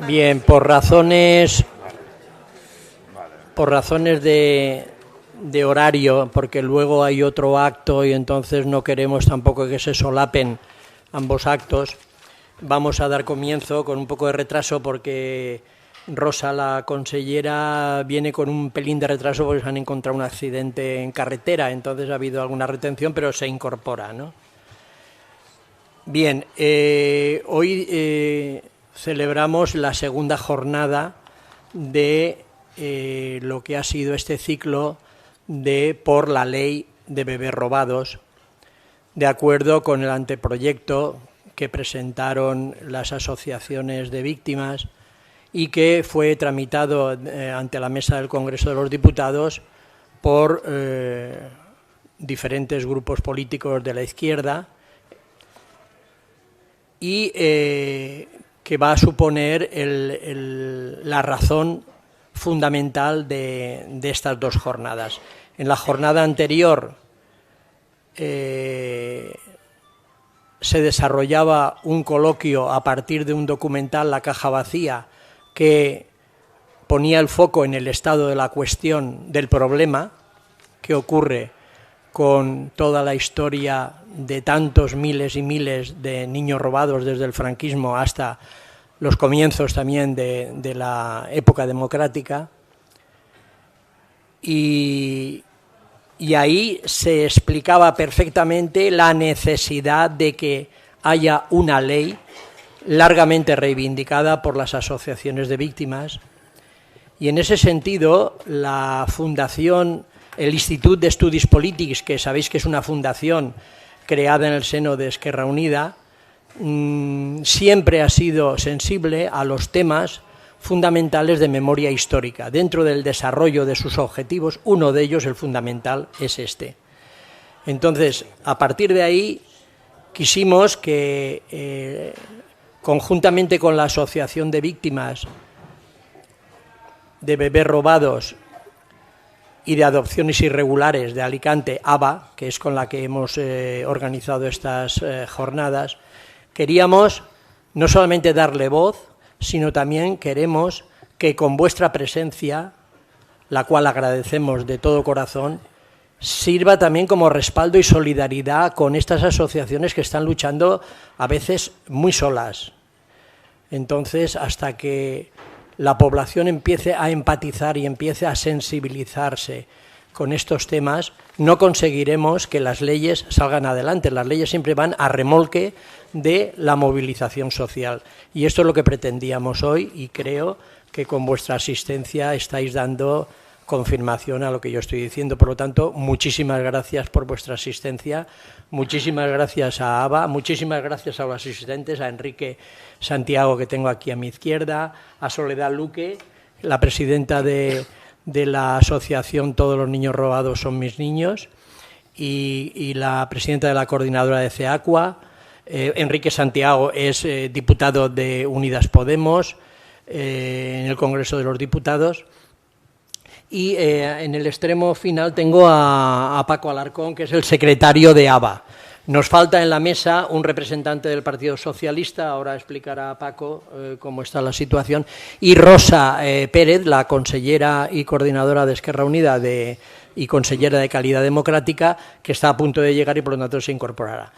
Bien, por razones de horario, porque luego hay otro acto y entonces no queremos tampoco que se solapen ambos actos, vamos a dar comienzo con un poco de retraso porque Rosa, la consellera, viene con un pelín de retraso porque se han encontrado un accidente en carretera, entonces ha habido alguna retención, pero se incorpora, ¿no? Bien, hoy celebramos la segunda jornada de lo que ha sido este ciclo de por la ley de bebés robados, de acuerdo con el anteproyecto que presentaron las asociaciones de víctimas y que fue tramitado ante la mesa del Congreso de los Diputados por diferentes grupos políticos de la izquierda y que va a suponer la razón fundamental de estas dos jornadas. En la jornada anterior se desarrollaba un coloquio a partir de un documental, La caja vacía, que ponía el foco en el estado de la cuestión del problema que ocurre con toda la historia de tantos miles y miles de niños robados desde el franquismo hasta los comienzos también de la época democrática. Y ahí se explicaba perfectamente la necesidad de que haya una ley largamente reivindicada por las asociaciones de víctimas. Y en ese sentido, la fundación, el Institut d'Estudis Polítics, que sabéis que es una fundación creada en el seno de Esquerra Unida, siempre ha sido sensible a los temas fundamentales de memoria histórica. Dentro del desarrollo de sus objetivos, uno de ellos, el fundamental, es este. Entonces, a partir de ahí, quisimos que, conjuntamente con la Asociación de Víctimas de Bebés Robados y de Adopciones Irregulares de Alicante, ABA, que es con la que hemos organizado estas jornadas, queríamos no solamente darle voz, sino también queremos que con vuestra presencia, la cual agradecemos de todo corazón, sirva también como respaldo y solidaridad con estas asociaciones que están luchando a veces muy solas. Entonces, hasta que la población empiece a empatizar y empiece a sensibilizarse con estos temas, no conseguiremos que las leyes salgan adelante. Las leyes siempre van a remolque de la movilización social. Y esto es lo que pretendíamos hoy y creo que con vuestra asistencia estáis dando confirmación a lo que yo estoy diciendo. Por lo tanto, muchísimas gracias por vuestra asistencia, muchísimas gracias a ABA, muchísimas gracias a los asistentes, a Enrique Santiago, que tengo aquí a mi izquierda, a Soledad Luque, la presidenta de la asociación Todos los niños robados son mis niños, y la presidenta de la coordinadora de CEACUA. Enrique Santiago es diputado de Unidas Podemos en el Congreso de los Diputados. Y en el extremo final tengo a Paco Alarcón, que es el secretario de ABA. Nos falta en la mesa un representante del Partido Socialista, ahora explicará Paco cómo está la situación, y Rosa Pérez, la consellera y coordinadora de Esquerra Unida y consellera de Calidad Democrática, que está a punto de llegar y por lo tanto se incorporará.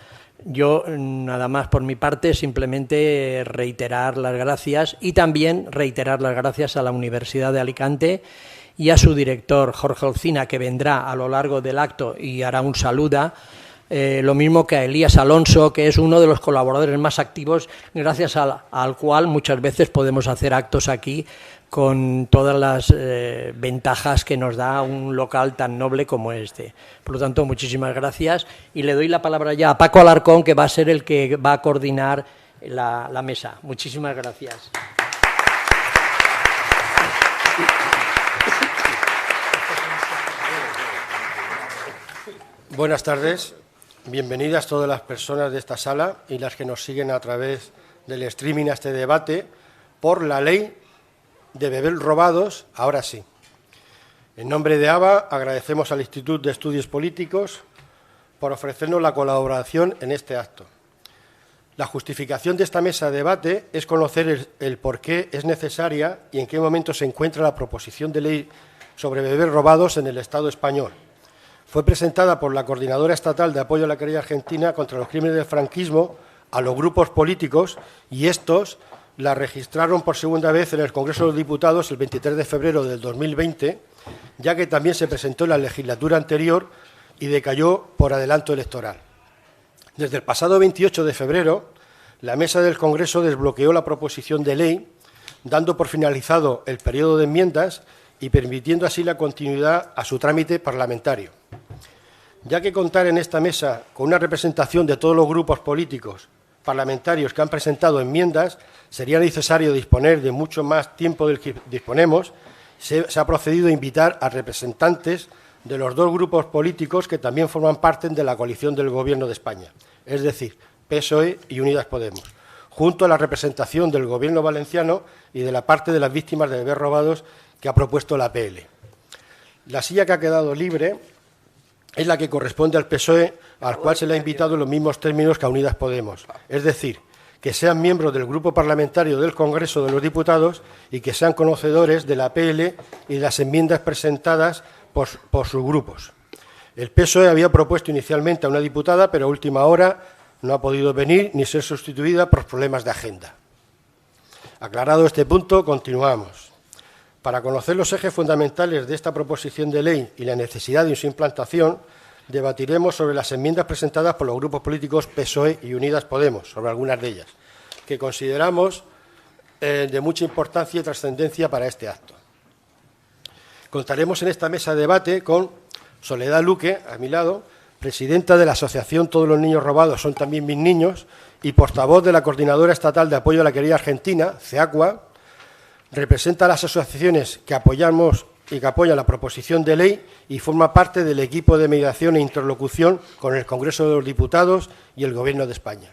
Yo, nada más por mi parte, simplemente reiterar las gracias y también reiterar las gracias a la Universidad de Alicante y a su director, Jorge Olcina, que vendrá a lo largo del acto y hará un saluda, lo mismo que a Elías Alonso, que es uno de los colaboradores más activos, gracias al cual muchas veces podemos hacer actos aquí con todas las ventajas que nos da un local tan noble como este. Por lo tanto, muchísimas gracias y le doy la palabra ya a Paco Alarcón, que va a ser el que va a coordinar la mesa. Muchísimas gracias. Buenas tardes, bienvenidas todas las personas de esta sala y las que nos siguen a través del streaming a este debate por la ley de bebés robados, ahora sí. En nombre de ABA agradecemos al Institut d'Estudis Políticos por ofrecernos la colaboración en este acto. La justificación de esta mesa de debate es conocer el por qué es necesaria y en qué momento se encuentra la proposición de ley sobre bebés robados en el Estado español. Fue presentada por la Coordinadora Estatal de Apoyo a la Querella Argentina contra los Crímenes del Franquismo a los grupos políticos y estos la registraron por segunda vez en el Congreso de los Diputados el 23 de febrero del 2020, ya que también se presentó en la legislatura anterior y decayó por adelanto electoral. Desde el pasado 28 de febrero, la Mesa del Congreso desbloqueó la proposición de ley, dando por finalizado el periodo de enmiendas y permitiendo así la continuidad a su trámite parlamentario. Ya que contar en esta mesa con una representación de todos los grupos políticos parlamentarios que han presentado enmiendas, sería necesario disponer de mucho más tiempo del que disponemos. Se ha procedido a invitar a representantes de los dos grupos políticos que también forman parte de la coalición del Gobierno de España, es decir, PSOE y Unidas Podemos, junto a la representación del Gobierno valenciano y de la parte de las víctimas de bebés robados que ha propuesto la PL. La silla que ha quedado libre es la que corresponde al PSOE, al cual se le ha invitado en los mismos términos que a Unidas Podemos, es decir, que sean miembros del Grupo Parlamentario del Congreso de los Diputados y que sean conocedores de la PL y de las enmiendas presentadas por sus grupos. El PSOE había propuesto inicialmente a una diputada, pero a última hora no ha podido venir ni ser sustituida por problemas de agenda. Aclarado este punto, continuamos. Para conocer los ejes fundamentales de esta proposición de ley y la necesidad de su implantación, debatiremos sobre las enmiendas presentadas por los grupos políticos PSOE y Unidas Podemos, sobre algunas de ellas, que consideramos de mucha importancia y trascendencia para este acto. Contaremos en esta mesa de debate con Soledad Luque, a mi lado, presidenta de la Asociación Todos los niños robados son también mis niños y portavoz de la Coordinadora Estatal de Apoyo a la Querella Argentina, CEACUA. Representa a las asociaciones que apoyamos y que apoyan la proposición de ley y forma parte del equipo de mediación e interlocución con el Congreso de los Diputados y el Gobierno de España.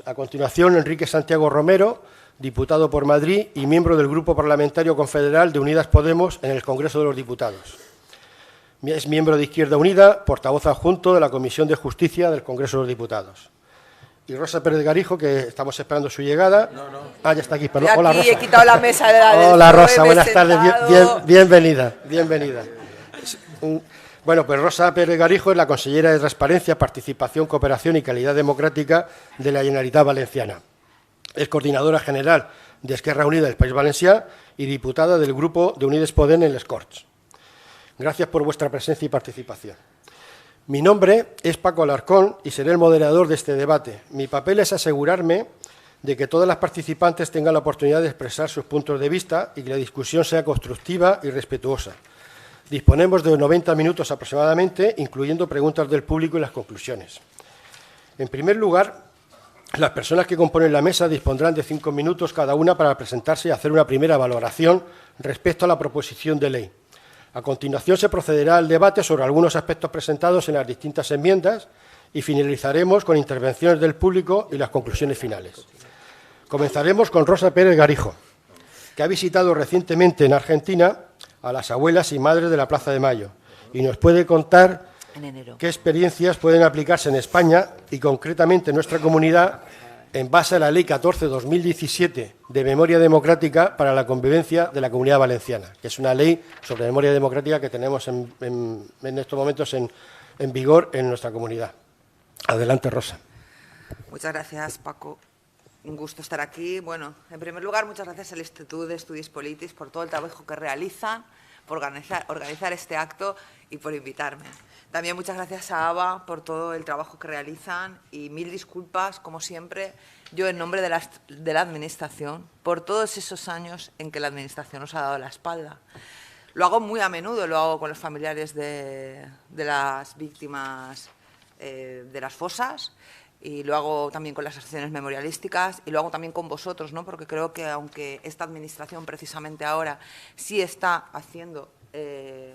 A continuación, Enrique Santiago Romero, diputado por Madrid y miembro del Grupo Parlamentario Confederal de Unidas Podemos en el Congreso de los Diputados. Es miembro de Izquierda Unida, portavoz adjunto de la Comisión de Justicia del Congreso de los Diputados. Y Rosa Pérez Garijo, que estamos esperando su llegada. Ah, ya está aquí, perdón. Hola, Rosa. He quitado la mesa de la Hola, Rosa, buenas tardes, bienvenida. Bueno, pues Rosa Pérez Garijo es la consellera de Transparencia, Participación, Cooperación y Calidad Democrática de la Generalitat Valenciana. Es coordinadora general de Esquerra Unida del País Valencià y diputada del Grupo de Unides Podem en les Corts. Gracias por vuestra presencia y participación. Mi nombre es Paco Alarcón y seré el moderador de este debate. Mi papel es asegurarme de que todas las participantes tengan la oportunidad de expresar sus puntos de vista y que la discusión sea constructiva y respetuosa. Disponemos de 90 minutos aproximadamente, incluyendo preguntas del público y las conclusiones. En primer lugar, las personas que componen la mesa dispondrán de 5 minutos cada una para presentarse y hacer una primera valoración respecto a la proposición de ley. A continuación se procederá al debate sobre algunos aspectos presentados en las distintas enmiendas y finalizaremos con intervenciones del público y las conclusiones finales. Comenzaremos con Rosa Pérez Garijo, que ha visitado recientemente en Argentina a las abuelas y madres de la Plaza de Mayo y nos puede contar qué experiencias pueden aplicarse en España y concretamente en nuestra comunidad en base a la Ley 14/2017 de Memoria Democrática para la Convivencia de la Comunidad Valenciana, que es una ley sobre memoria democrática que tenemos en estos momentos en vigor en nuestra comunidad. Adelante, Rosa. Muchas gracias, Paco. Un gusto estar aquí. Bueno, en primer lugar, muchas gracias al Instituto de Estudis Polítics por todo el trabajo que realizan, por organizar este acto y por invitarme. También muchas gracias a ABA por todo el trabajo que realizan y mil disculpas, como siempre, yo en nombre de la Administración, por todos esos años en que la Administración nos ha dado la espalda. Lo hago muy a menudo, lo hago con los familiares de las víctimas de las fosas y lo hago también con las asociaciones memorialísticas y lo hago también con vosotros, ¿no? Porque creo que aunque esta Administración precisamente ahora sí está haciendo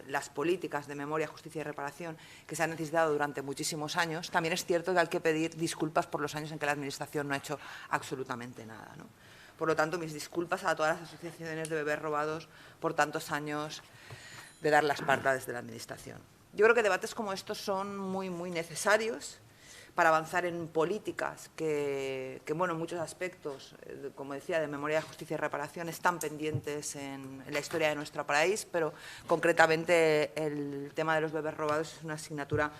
las políticas de memoria, justicia y reparación que se han necesitado durante muchísimos años, también es cierto que hay que pedir disculpas por los años en que la Administración no ha hecho absolutamente nada, ¿no? Por lo tanto, mis disculpas a todas las asociaciones de bebés robados por tantos años de dar la espalda desde la Administración. Yo creo que debates como estos son muy, muy necesarios para avanzar en políticas que bueno, en muchos aspectos, como decía, de memoria, justicia y reparación, están pendientes en la historia de nuestro país, pero concretamente el tema de los bebés robados es una asignatura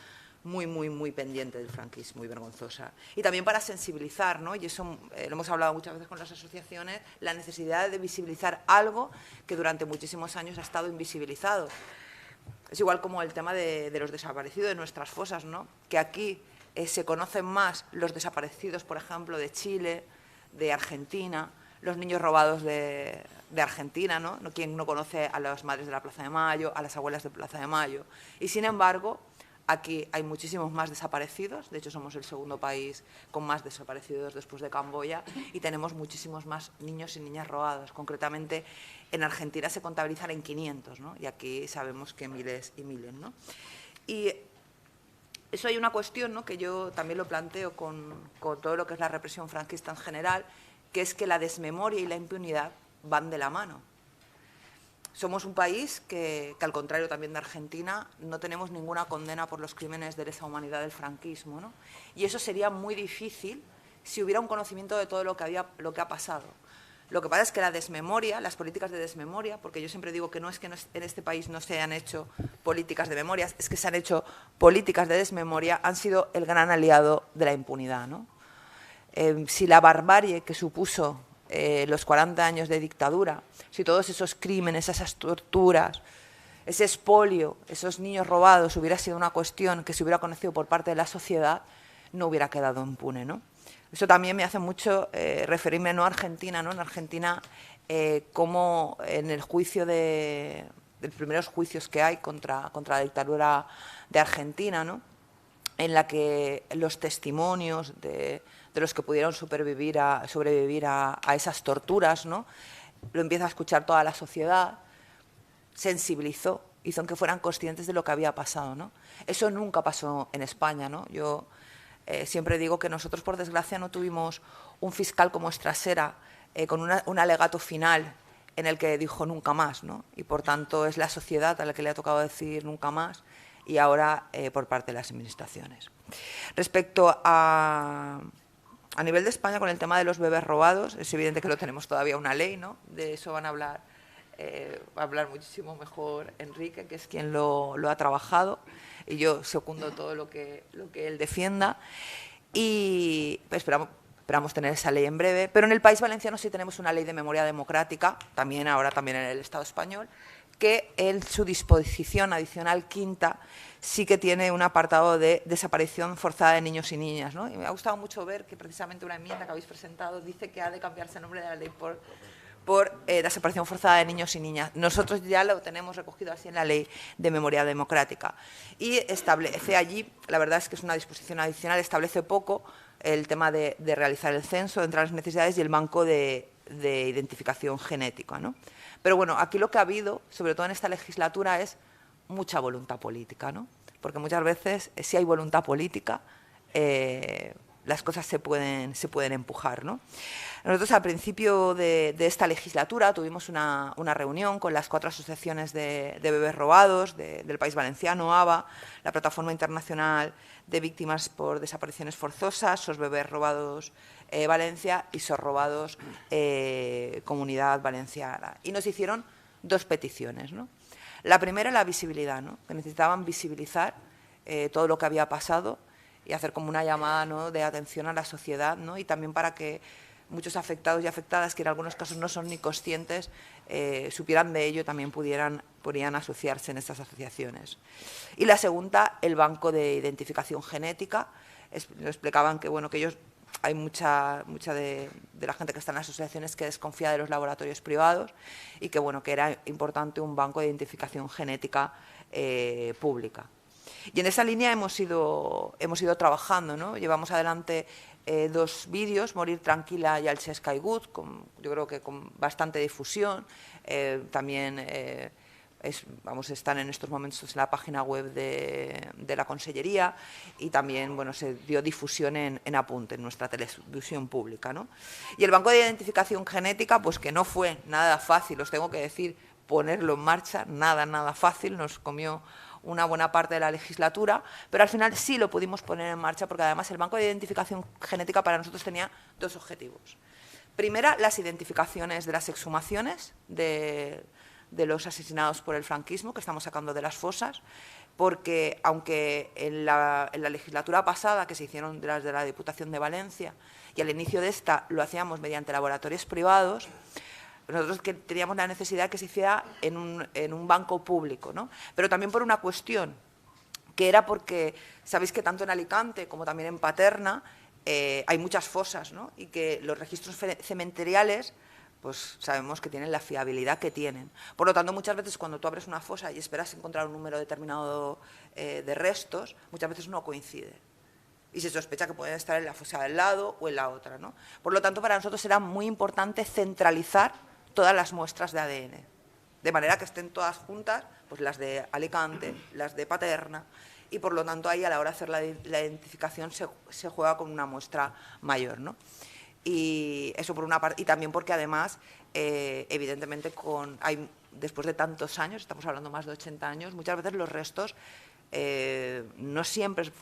muy pendiente del franquismo, muy vergonzosa. Y también para sensibilizar, ¿no? Y eso lo hemos hablado muchas veces con las asociaciones, la necesidad de visibilizar algo que durante muchísimos años ha estado invisibilizado. Es igual como el tema de los desaparecidos de nuestras fosas, ¿no? Que aquí se conocen más los desaparecidos, por ejemplo, de Chile, de Argentina, los niños robados de Argentina, ¿no? ¿Quién no conoce a las madres de la Plaza de Mayo, a las abuelas de Plaza de Mayo? Y sin embargo, aquí hay muchísimos más desaparecidos, de hecho somos el segundo país con más desaparecidos después de Camboya, y tenemos muchísimos más niños y niñas robados. Concretamente, en Argentina se contabilizan en 500, ¿no? Y aquí sabemos que miles y miles, ¿no? Y eso hay una cuestión, ¿no?, que yo también lo planteo con todo lo que es la represión franquista en general, que es que la desmemoria y la impunidad van de la mano. Somos un país que al contrario también de Argentina, no tenemos ninguna condena por los crímenes de lesa humanidad del franquismo, ¿no? Y eso sería muy difícil si hubiera un conocimiento de todo lo que ha pasado. Lo que pasa es que la desmemoria, las políticas de desmemoria, porque yo siempre digo que no es que en este país no se han hecho políticas de memorias, es que se han hecho políticas de desmemoria, han sido el gran aliado de la impunidad, ¿no? Si la barbarie que supuso los 40 años de dictadura, si todos esos crímenes, esas torturas, ese expolio, esos niños robados hubiera sido una cuestión que se hubiera conocido por parte de la sociedad, no hubiera quedado impune, ¿no? Eso también me hace mucho referirme no a Argentina, ¿no? En Argentina, como en el juicio de los primeros juicios que hay contra la dictadura de Argentina, ¿no?, en la que los testimonios de los que pudieron sobrevivir a esas torturas, ¿no?, lo empieza a escuchar toda la sociedad, sensibilizó, hizo que fueran conscientes de lo que había pasado, ¿no? Eso nunca pasó en España, ¿no? Yo siempre digo que nosotros, por desgracia, no tuvimos un fiscal como Estrasera con un alegato final en el que dijo nunca más, ¿no? Y por tanto es la sociedad a la que le ha tocado decir nunca más, y ahora por parte de las administraciones. Respecto a nivel de España, con el tema de los bebés robados, es evidente que no tenemos todavía una ley, ¿no? De eso va a hablar muchísimo mejor Enrique, que es quien lo ha trabajado, y yo secundo todo lo que él defienda, y pues, esperamos tener esa ley en breve. Pero en el País Valenciano sí tenemos una ley de memoria democrática, ahora también en el Estado español, que en su disposición adicional quinta sí que tiene un apartado de desaparición forzada de niños y niñas, ¿no? Y me ha gustado mucho ver que precisamente una enmienda que habéis presentado dice que ha de cambiarse el nombre de la ley por desaparición forzada de niños y niñas. Nosotros ya lo tenemos recogido así en la Ley de Memoria Democrática. Y establece allí, la verdad es que es una disposición adicional, establece poco el tema de realizar el censo, entre las necesidades, y el banco de identificación genética, ¿no? Pero bueno, aquí lo que ha habido, sobre todo en esta legislatura, es mucha voluntad política, ¿no? Porque muchas veces, si hay voluntad política, las cosas se pueden empujar, ¿no? Nosotros, al principio de esta legislatura, tuvimos una reunión con las 4 asociaciones de bebés robados del País Valenciano, ABA, la Plataforma Internacional de Víctimas por Desapariciones Forzosas, SOS Bebés Robados Valencia y SOS Robados Comunidad Valenciana. Y nos hicieron 2 peticiones, ¿no? La primera, la visibilidad, ¿no?, que necesitaban visibilizar todo lo que había pasado y hacer como una llamada, ¿no?, de atención a la sociedad, ¿no?, y también para que muchos afectados y afectadas, que en algunos casos no son ni conscientes, supieran de ello, también podrían asociarse en estas asociaciones. Y la segunda, el banco de identificación genética. Nos explicaban que, bueno, que ellos, hay mucha de la gente que está en las asociaciones que desconfía de los laboratorios privados, y que, bueno, que era importante un banco de identificación genética pública. Y en esa línea hemos ido trabajando, ¿no? Llevamos adelante 2 vídeos, Morir tranquila y Alches Caigut, yo creo que con bastante difusión. También están en estos momentos en la página web de la Consellería, y también, bueno, se dio difusión en Apunte, en nuestra televisión pública, ¿no? Y el banco de identificación genética, pues que no fue nada fácil, os tengo que decir, ponerlo en marcha, nada fácil, nos comió una buena parte de la legislatura, pero al final sí lo pudimos poner en marcha porque además el Banco de Identificación Genética para nosotros tenía dos objetivos. Primera, las identificaciones de las exhumaciones de los asesinados por el franquismo que estamos sacando de las fosas, porque aunque en la legislatura pasada, que se hicieron de las de la Diputación de Valencia, y al inicio de esta lo hacíamos mediante laboratorios privados, nosotros que teníamos la necesidad que se hiciera en un banco público, ¿no? Pero también por una cuestión, que era porque sabéis que tanto en Alicante como también en Paterna hay muchas fosas, ¿no? Y que los registros cementeriales pues sabemos que tienen la fiabilidad que tienen. Por lo tanto, muchas veces cuando tú abres una fosa y esperas encontrar un número determinado de restos, muchas veces no coincide. Y se sospecha que pueden estar en la fosa del lado o en la otra, ¿no? Por lo tanto, para nosotros era muy importante centralizar todas las muestras de ADN, de manera que estén todas juntas, pues las de Alicante, las de Paterna, y por lo tanto ahí a la hora de hacer la identificación se juega con una muestra mayor, ¿no? Y eso por una parte, y también porque además, evidentemente, después de tantos años, estamos hablando más de 80 años, muchas veces los restos no siempre es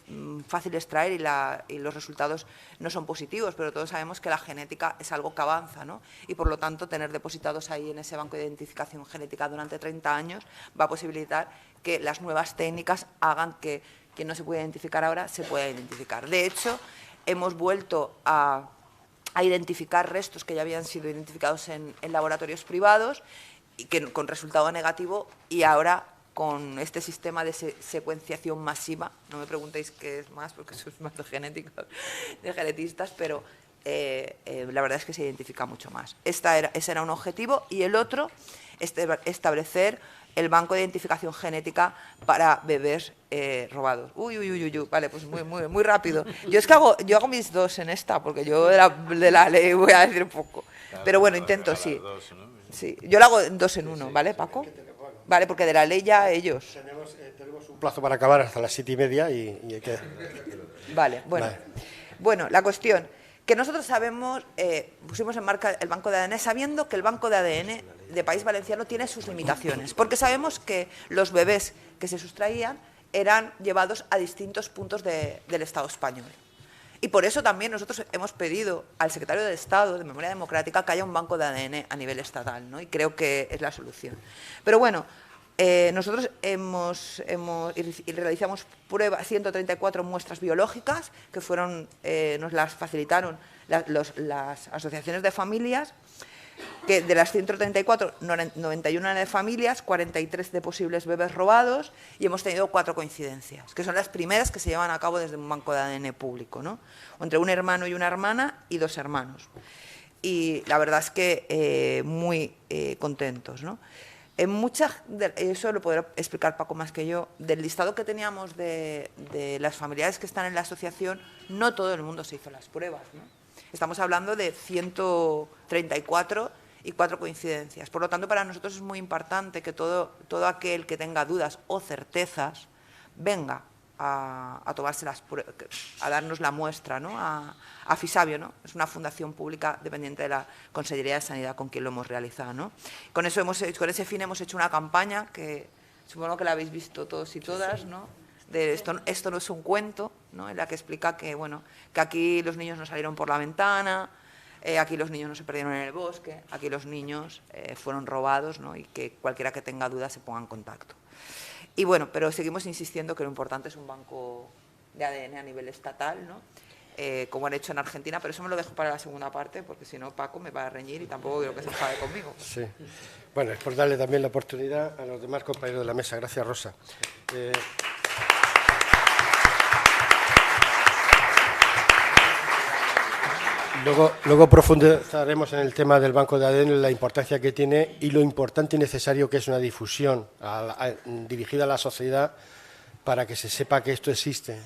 fácil extraer y los resultados no son positivos, pero todos sabemos que la genética es algo que avanza, ¿no? Y por lo tanto tener depositados ahí en ese banco de identificación genética durante 30 años va a posibilitar que las nuevas técnicas hagan que quien no se puede identificar ahora se pueda identificar. De hecho, hemos vuelto a identificar restos que ya habían sido identificados en laboratorios privados y que con resultado negativo, y ahora con este sistema de secuenciación masiva, no me preguntéis qué es más porque sois más de genéticos, de genetistas, pero la verdad es que se identifica mucho más. Ese era un objetivo, y el otro, establecer el banco de identificación genética para bebés robados. Vale, pues muy rápido. Yo hago mis dos en esta, porque yo de la ley voy a decir poco. Pero bueno, intento, sí. Sí, yo lo hago en 2 en 1, ¿vale, Paco? Vale, porque de la ley ya ellos. Tenemos un plazo para acabar hasta las 7:30 y hay que... Vale, bueno. Vale. Bueno, la cuestión, que nosotros sabemos, pusimos en marcha el banco de ADN sabiendo que el banco de ADN de País Valenciano tiene sus limitaciones, porque sabemos que los bebés que se sustraían eran llevados a distintos puntos del Estado español. Y por eso también nosotros hemos pedido al secretario de Estado de Memoria Democrática que haya un banco de ADN a nivel estatal, ¿no? Y creo que es la solución. Pero bueno, nosotros realizamos pruebas, 134 muestras biológicas que nos las facilitaron las asociaciones de familias, que de las 134, 91 de familias, 43 de posibles bebés robados, y hemos tenido 4 coincidencias, que son las primeras que se llevan a cabo desde un banco de ADN público, ¿no? Entre un hermano y una hermana y 2 hermanos. Y la verdad es que muy contentos, ¿no? Eso lo podrá explicar Paco más que yo, del listado que teníamos de las familiares que están en la asociación, no todo el mundo se hizo las pruebas, ¿no? Estamos hablando de 134 y 4 coincidencias. Por lo tanto, para nosotros es muy importante que todo aquel que tenga dudas o certezas venga a tomarse a darnos la muestra, ¿no? A Fisabio, ¿no? Es una fundación pública dependiente de la Consellería de Sanidad con quien lo hemos realizado, ¿no? Con ese fin hemos hecho una campaña que supongo que la habéis visto todos y todas, ¿no? De esto no es un cuento, ¿no? En la que explica que, bueno, que aquí los niños no salieron por la ventana, aquí los niños no se perdieron en el bosque, aquí los niños fueron robados, ¿no? Y que cualquiera que tenga dudas se ponga en contacto. Y bueno, pero seguimos insistiendo que lo importante es un banco de ADN a nivel estatal, ¿no? Como han hecho en Argentina, pero eso me lo dejo para la segunda parte, porque si no Paco me va a reñir y tampoco quiero que se enfade conmigo. Sí. Bueno, es por darle también la oportunidad a los demás compañeros de la mesa. Gracias, Rosa. Luego profundizaremos en el tema del banco de ADN, la importancia que tiene y lo importante y necesario que es una difusión dirigida a la sociedad para que se sepa que esto existe.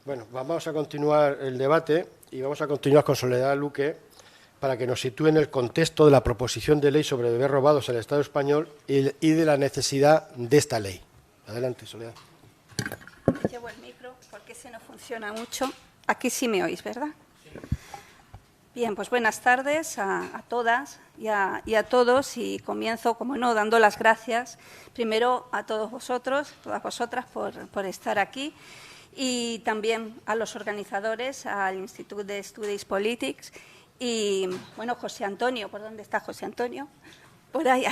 Bueno, vamos a continuar el debate y vamos a continuar con Soledad Luque para que nos sitúe en el contexto de la proposición de ley sobre bebés robados en el Estado español y de la necesidad de esta ley. Adelante, Soledad. Llevo el micro porque ese no funciona mucho. Aquí sí me oís, ¿verdad? Bien, pues buenas tardes a todas y a todos, y comienzo, como no, dando las gracias primero a todos vosotros, todas vosotras, por estar aquí, y también a los organizadores, al Institut d'Estudis Polítics, y, bueno, José Antonio, ¿por dónde está José Antonio? Por ahí,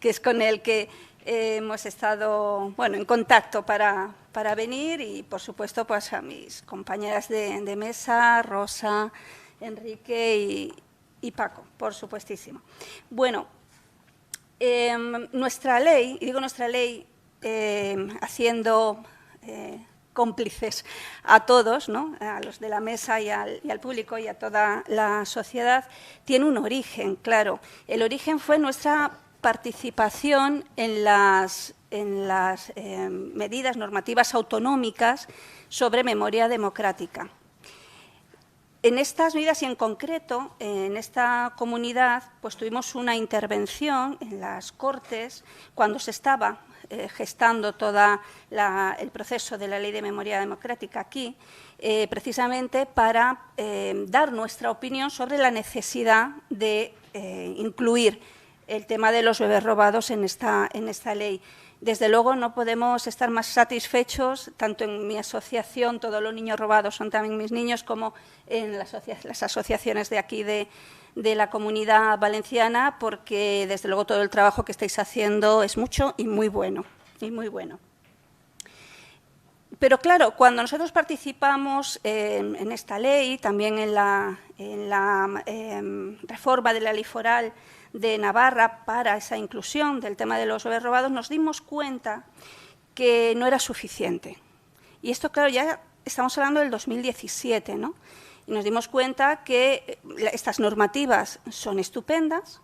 que es con el que hemos estado, bueno, en contacto para venir, y, por supuesto, pues a mis compañeras de mesa, Rosa, Enrique y Paco, por supuestísimo. Bueno, nuestra ley, y digo nuestra ley haciendo cómplices a todos, ¿no?, a los de la mesa y al público y a toda la sociedad, tiene un origen, claro. El origen fue nuestra participación en las medidas normativas autonómicas sobre memoria democrática. En estas medidas y en concreto, en esta comunidad, pues tuvimos una intervención en las Cortes cuando se estaba gestando todo el proceso de la Ley de Memoria Democrática aquí, precisamente para dar nuestra opinión sobre la necesidad de incluir el tema de los bebés robados en esta ley. Desde luego no podemos estar más satisfechos, tanto en mi asociación, Todos los niños robados son también mis niños, como en las asociaciones de aquí de la Comunidad Valenciana, porque desde luego todo el trabajo que estáis haciendo es mucho y muy bueno. Pero claro, cuando nosotros participamos en esta ley, también en la reforma de la ley foral de Navarra para esa inclusión del tema de los bebés robados, nos dimos cuenta que no era suficiente. Y esto, claro, ya estamos hablando del 2017, ¿no? Y nos dimos cuenta que estas normativas son estupendas,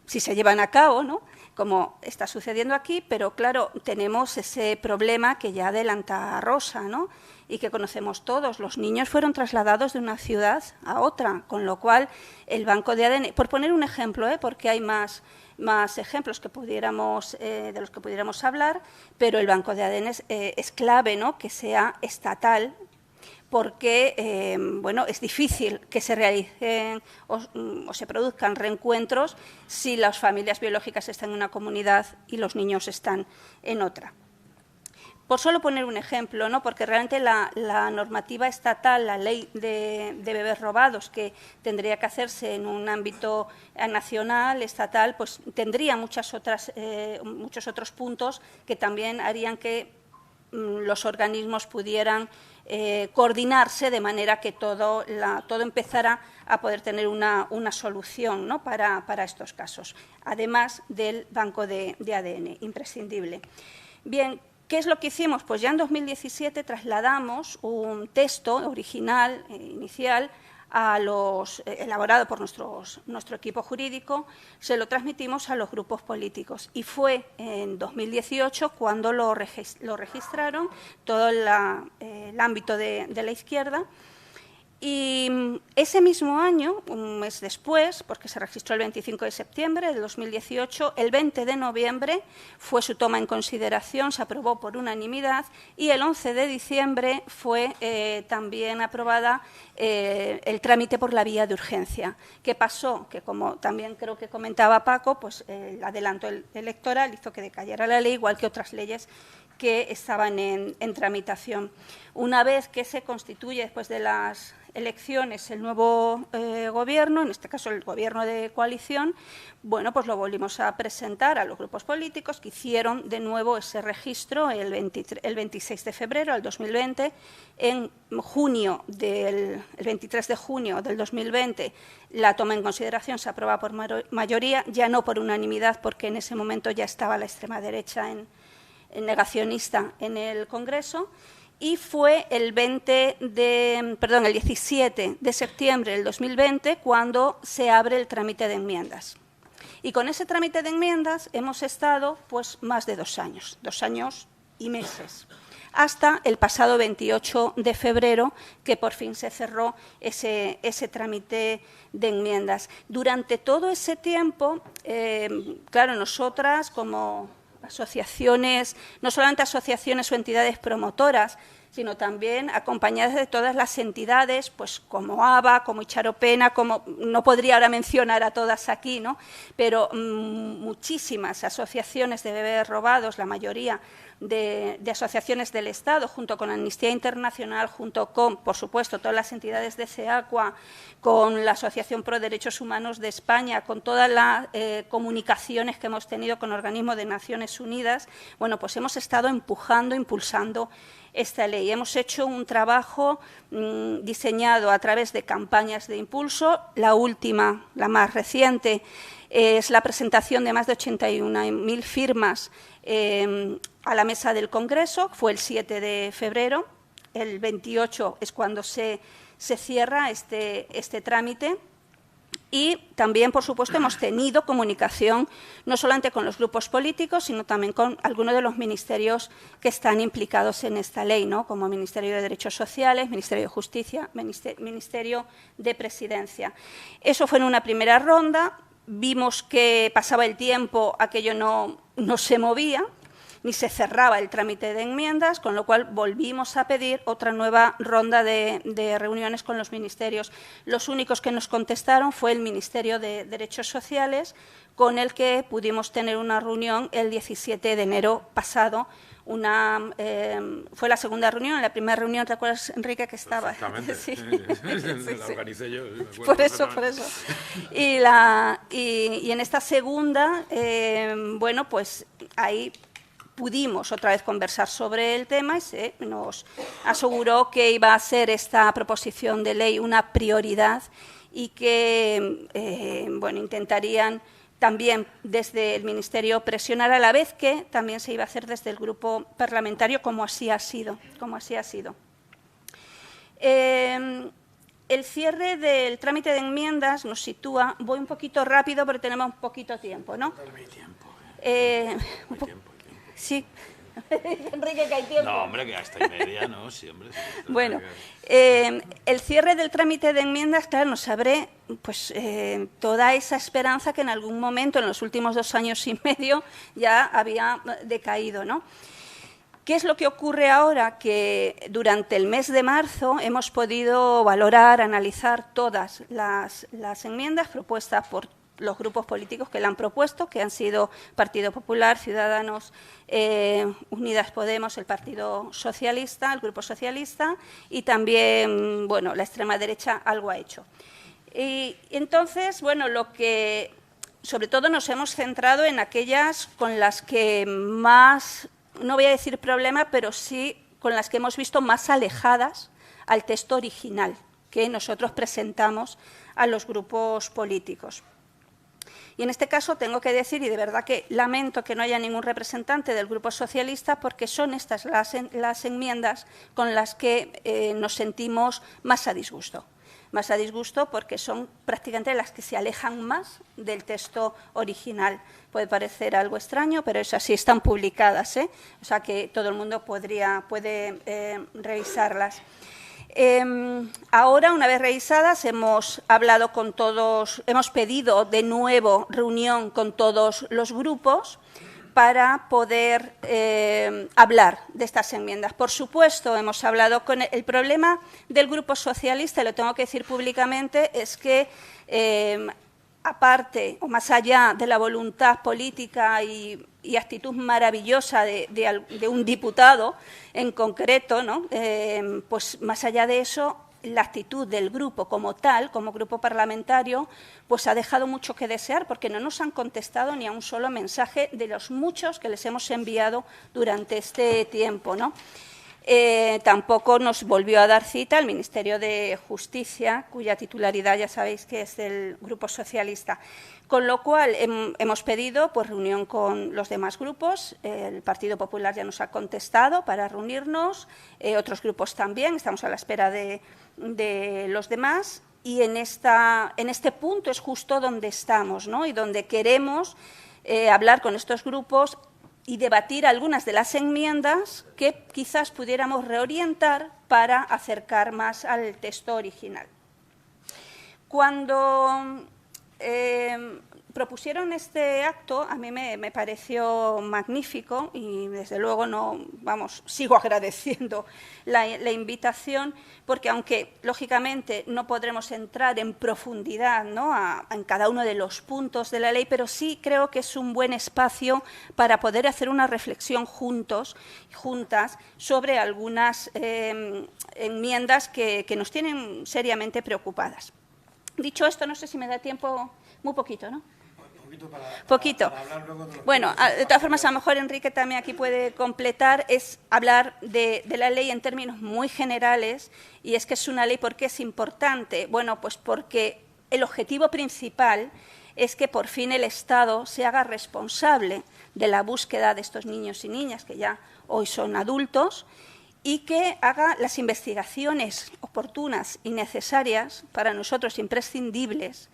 si se llevan a cabo, ¿no?, como está sucediendo aquí, pero claro, tenemos ese problema que ya adelanta Rosa, ¿no?, y que conocemos todos. Los niños fueron trasladados de una ciudad a otra, con lo cual el banco de ADN, por poner un ejemplo, porque hay más ejemplos que de los que pudiéramos hablar, pero el banco de ADN es clave, ¿no?, que sea estatal, porque bueno, es difícil que se realicen o se produzcan reencuentros si las familias biológicas están en una comunidad y los niños están en otra. Por solo poner un ejemplo, ¿no?, porque realmente la normativa estatal, la ley de bebés robados, que tendría que hacerse en un ámbito nacional, estatal, pues tendría muchos otros puntos que también harían que los organismos pudieran coordinarse de manera que todo empezara a poder tener una solución, ¿no?, para estos casos, además del banco de ADN, imprescindible. Bien, ¿qué es lo que hicimos? Pues ya en 2017 trasladamos un texto original, inicial, elaborado por nuestro equipo jurídico, se lo transmitimos a los grupos políticos, y fue en 2018 cuando lo registraron todo el ámbito de la izquierda. Y ese mismo año, un mes después, porque se registró el 25 de septiembre del 2018, el 20 de noviembre fue su toma en consideración, se aprobó por unanimidad, y el 11 de diciembre fue también aprobada el trámite por la vía de urgencia. ¿Qué pasó? Que, como también creo que comentaba Paco, pues el adelanto electoral hizo que decayera la ley, igual que otras leyes que estaban en tramitación. Una vez que se constituye, después de las elecciones, el nuevo gobierno, en este caso el gobierno de coalición, bueno, pues lo volvimos a presentar a los grupos políticos, que hicieron de nuevo ese registro el 26 de febrero del 2020. En junio el 23 de junio del 2020 la toma en consideración se aprueba por mayoría, ya no por unanimidad, porque en ese momento ya estaba la extrema derecha en negacionista en el Congreso, y fue el 17 de septiembre del 2020 cuando se abre el trámite de enmiendas. Y con ese trámite de enmiendas hemos estado pues más de 2 años, 2 años y meses, hasta el pasado 28 de febrero, que por fin se cerró ese trámite de enmiendas. Durante todo ese tiempo, claro, nosotras como asociaciones, no solamente asociaciones o entidades promotoras, sino también acompañadas de todas las entidades, pues como ABA, como Icharopena, como no podría ahora mencionar a todas aquí, ¿no? Pero muchísimas asociaciones de bebés robados, la mayoría de asociaciones del Estado, junto con Amnistía Internacional, junto con, por supuesto, todas las entidades de CEACUA, con la Asociación Pro Derechos Humanos de España, con todas las comunicaciones que hemos tenido con organismos de Naciones Unidas, bueno, pues hemos estado empujando, impulsando esta ley. Hemos hecho un trabajo diseñado a través de campañas de impulso. La última, la más reciente, es la presentación de más de 81.000 firmas a la mesa del Congreso. Fue el 7 de febrero. El 28 es cuando se cierra este trámite. Y también, por supuesto, hemos tenido comunicación no solamente con los grupos políticos, sino también con algunos de los ministerios que están implicados en esta ley, ¿no? Como Ministerio de Derechos Sociales, Ministerio de Justicia, Ministerio de Presidencia. Eso fue en una primera ronda. Vimos que pasaba el tiempo, aquello no se movía, ni se cerraba el trámite de enmiendas, con lo cual volvimos a pedir otra nueva ronda de reuniones con los ministerios. Los únicos que nos contestaron fue el Ministerio de Derechos Sociales, con el que pudimos tener una reunión el 17 de enero pasado. Fue la segunda reunión. En la primera reunión, ¿te acuerdas, Enrique, que estaba? Exactamente. Sí. La organicé yo. Sí, por eso. Y en esta segunda, bueno, pues ahí pudimos otra vez conversar sobre el tema y se nos aseguró que iba a ser esta proposición de ley una prioridad y que bueno, intentarían también desde el Ministerio presionar, a la vez que también se iba a hacer desde el grupo parlamentario, como así ha sido. El cierre del trámite de enmiendas nos sitúa, voy un poquito rápido pero tenemos poquito tiempo, ¿no? Hay tiempo. Sí. Enrique, que hay tiempo. No, hombre, que hasta y media, ¿no? Sí, hombre. Sí, bueno, el cierre del trámite de enmiendas, claro, nos abre pues, toda esa esperanza que en algún momento, en los últimos 2 años y medio, ya había decaído, ¿no? ¿Qué es lo que ocurre ahora? Que durante el mes de marzo hemos podido valorar, analizar todas las enmiendas propuestas por los grupos políticos que la han propuesto, que han sido Partido Popular, Ciudadanos, Unidas Podemos, el Partido Socialista, el Grupo Socialista y también, bueno, la extrema derecha algo ha hecho. Y entonces, bueno, lo que sobre todo nos hemos centrado en aquellas con las que más, no voy a decir problema, pero sí con las que hemos visto más alejadas al texto original que nosotros presentamos a los grupos políticos. Y en este caso tengo que decir, y de verdad que lamento que no haya ningún representante del Grupo Socialista, porque son estas las enmiendas con las que nos sentimos más a disgusto. Más a disgusto porque son prácticamente las que se alejan más del texto original. Puede parecer algo extraño, pero es así, están publicadas, ¿eh? O sea que todo el mundo puede revisarlas. Ahora, una vez revisadas, hemos hablado con todos, hemos pedido de nuevo reunión con todos los grupos para poder hablar de estas enmiendas. Por supuesto, hemos hablado con el problema del Grupo Socialista, y lo tengo que decir públicamente, es que aparte o más allá de la voluntad política y actitud maravillosa de un diputado en concreto, ¿no? Pues más allá de eso, la actitud del grupo como tal, como grupo parlamentario, pues ha dejado mucho que desear porque no nos han contestado ni a un solo mensaje de los muchos que les hemos enviado durante este tiempo, ¿no? Tampoco nos volvió a dar cita el Ministerio de Justicia, cuya titularidad ya sabéis que es del Grupo Socialista. Con lo cual hemos pedido pues, reunión con los demás grupos. El Partido Popular ya nos ha contestado para reunirnos, otros grupos también, estamos a la espera de los demás. Y en este punto es justo donde estamos, ¿no? Y donde queremos hablar con estos grupos y debatir algunas de las enmiendas que quizás pudiéramos reorientar para acercar más al texto original. Cuando propusieron este acto, a mí me pareció magnífico y, desde luego, sigo agradeciendo la invitación, porque aunque, lógicamente, no podremos entrar en profundidad, ¿no?, en cada uno de los puntos de la ley, pero sí creo que es un buen espacio para poder hacer una reflexión juntas sobre algunas enmiendas que nos tienen seriamente preocupadas. Dicho esto, no sé si me da tiempo, muy poquito, ¿no? Poquito. Para hablar luego de los bueno, de todas formas, a lo mejor Enrique también aquí puede completar, es hablar de la ley en términos muy generales, y es que es una ley, ¿por qué es importante? Bueno, pues porque el objetivo principal es que por fin el Estado se haga responsable de la búsqueda de estos niños y niñas, que ya hoy son adultos, y que haga las investigaciones oportunas y necesarias, para nosotros imprescindibles,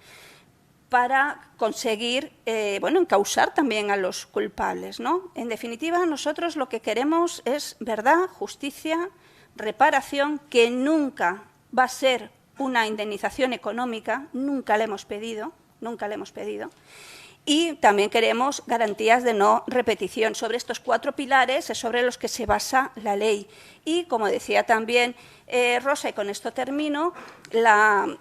para conseguir, encausar también a los culpables, ¿no? En definitiva, nosotros lo que queremos es verdad, justicia, reparación, que nunca va a ser una indemnización económica, nunca la hemos pedido, y también queremos garantías de no repetición. Sobre estos 4 pilares es sobre los que se basa la ley. Y, como decía también Rosa, y con esto termino, la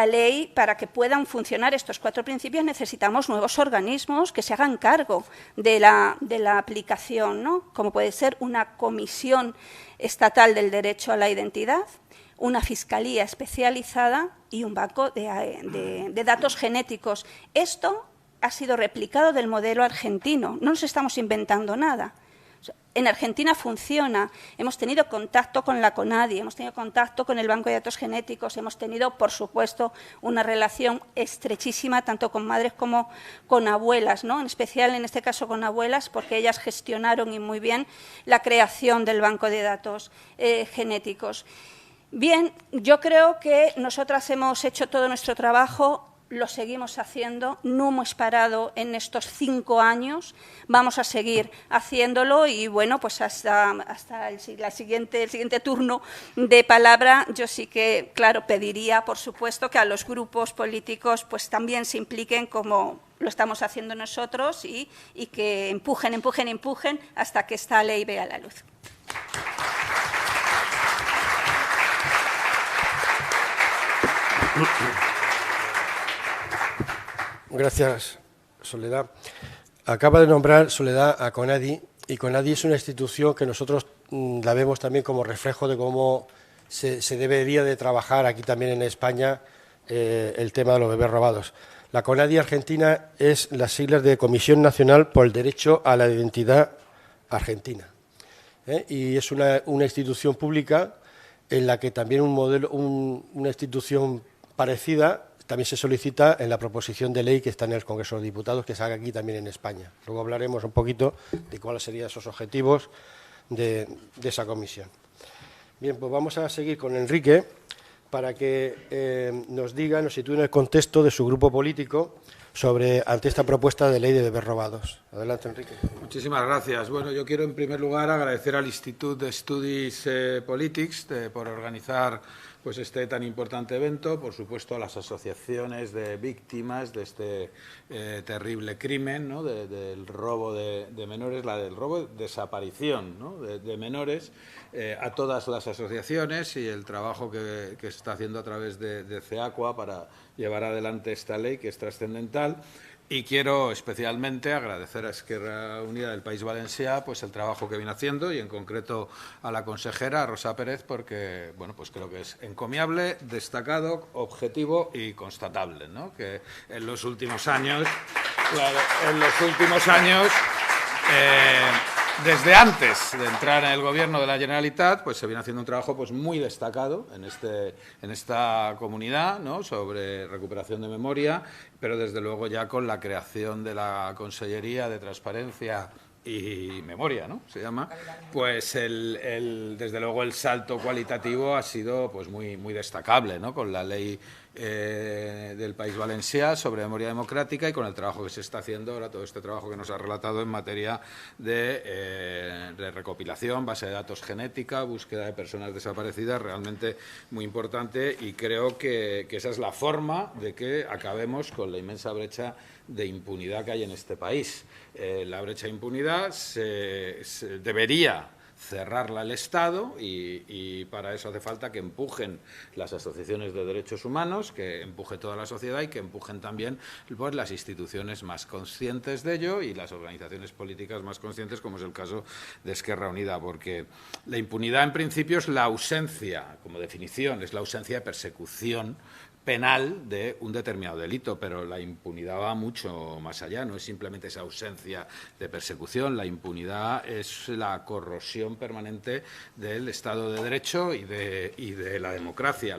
ley, para que puedan funcionar estos 4 principios, necesitamos nuevos organismos que se hagan cargo de la aplicación, ¿no?, como puede ser una Comisión Estatal del Derecho a la Identidad, una Fiscalía especializada y un banco de datos genéticos. Esto ha sido replicado del modelo argentino, no nos estamos inventando nada. En Argentina funciona, hemos tenido contacto con la CONADI, hemos tenido contacto con el Banco de Datos Genéticos, hemos tenido, por supuesto, una relación estrechísima tanto con madres como con abuelas, ¿no?, en especial en este caso con abuelas, porque ellas gestionaron y muy bien la creación del Banco de Datos Genéticos. Bien, yo creo que nosotras hemos hecho todo nuestro trabajo, lo seguimos haciendo, no hemos parado en estos 5 años, vamos a seguir haciéndolo y, bueno, pues hasta el siguiente turno de palabra, yo sí que, claro, pediría, por supuesto, que a los grupos políticos pues también se impliquen como lo estamos haciendo nosotros y que empujen hasta que esta ley vea la luz. Gracias, Soledad. Acaba de nombrar Soledad a CONADI, y CONADI es una institución que nosotros la vemos también como reflejo de cómo se debería de trabajar aquí también en España el tema de los bebés robados. La CONADI argentina es las siglas de Comisión Nacional por el Derecho a la Identidad Argentina. Y es una institución pública en la que también una institución parecida también se solicita en la proposición de ley que está en el Congreso de los Diputados, que se haga aquí también en España. Luego hablaremos un poquito de cuáles serían esos objetivos de esa comisión. Bien, pues vamos a seguir con Enrique para que nos sitúe en el contexto de su grupo político ante esta propuesta de ley de bebés robados. Adelante, Enrique. Muchísimas gracias. Bueno, yo quiero en primer lugar agradecer al Institut d'Estudis Polítics por organizar pues este tan importante evento, por supuesto a las asociaciones de víctimas de este terrible crimen, ¿no?, del robo de menores, del robo de desaparición, ¿no?, de menores, a todas las asociaciones y el trabajo que se está haciendo a través de CEACUA para llevar adelante esta ley que es trascendental. Y quiero especialmente agradecer a Esquerra Unida del País Valencià pues el trabajo que viene haciendo y en concreto a la consejera Rosa Pérez porque bueno pues creo que es encomiable, destacado, objetivo y constatable, ¿no?, que en los últimos años, desde antes de entrar en el Gobierno de la Generalitat, pues se viene haciendo un trabajo pues muy destacado en esta comunidad, ¿no?, sobre recuperación de memoria, pero desde luego ya con la creación de la Consellería de Transparencia y Memoria, ¿no?, se llama, pues desde luego el salto cualitativo ha sido pues muy destacable, ¿no?, con la ley del País Valencià sobre memoria democrática y con el trabajo que se está haciendo ahora, todo este trabajo que nos ha relatado en materia de recopilación, base de datos genética, búsqueda de personas desaparecidas, realmente muy importante, y creo que esa es la forma de que acabemos con la inmensa brecha de impunidad que hay en este país. La brecha de impunidad se debería cerrarla el Estado y para eso hace falta que empujen las asociaciones de derechos humanos, que empuje toda la sociedad y que empujen también pues, las instituciones más conscientes de ello y las organizaciones políticas más conscientes, como es el caso de Esquerra Unida, porque la impunidad en principio es la ausencia, como definición, es la ausencia de persecución penal de un determinado delito, pero la impunidad va mucho más allá, no es simplemente esa ausencia de persecución, la impunidad es la corrosión permanente del Estado de Derecho y de la democracia.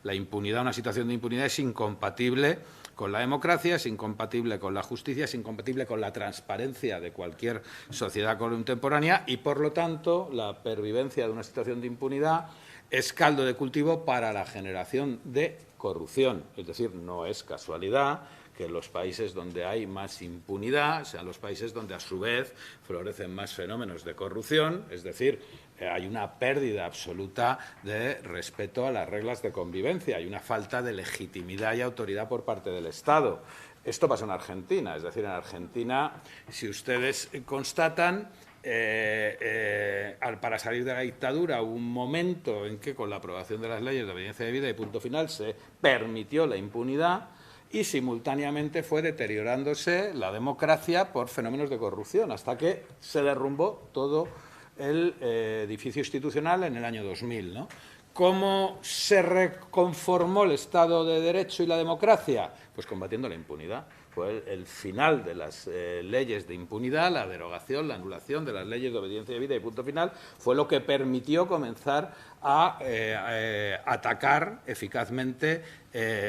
La impunidad, una situación de impunidad es incompatible con la democracia, es incompatible con la justicia, es incompatible con la transparencia de cualquier sociedad contemporánea y, por lo tanto, la pervivencia de una situación de impunidad es caldo de cultivo para la generación de corrupción. Es decir, no es casualidad que los países donde hay más impunidad sean los países donde, a su vez, florecen más fenómenos de corrupción, es decir, hay una pérdida absoluta de respeto a las reglas de convivencia, hay una falta de legitimidad y autoridad por parte del Estado. Esto pasa en Argentina, es decir, en Argentina, si ustedes constatan, para salir de la dictadura hubo un momento en que, con la aprobación de las leyes de obediencia debida y punto final, se permitió la impunidad y simultáneamente fue deteriorándose la democracia por fenómenos de corrupción, hasta que se derrumbó todo el edificio institucional en el año 2000, ¿no? ¿Cómo se reconformó el Estado de Derecho y la democracia? Pues combatiendo la impunidad. Fue el final de las leyes de impunidad, la derogación, la anulación de las leyes de obediencia debida y punto final, fue lo que permitió comenzar a atacar eficazmente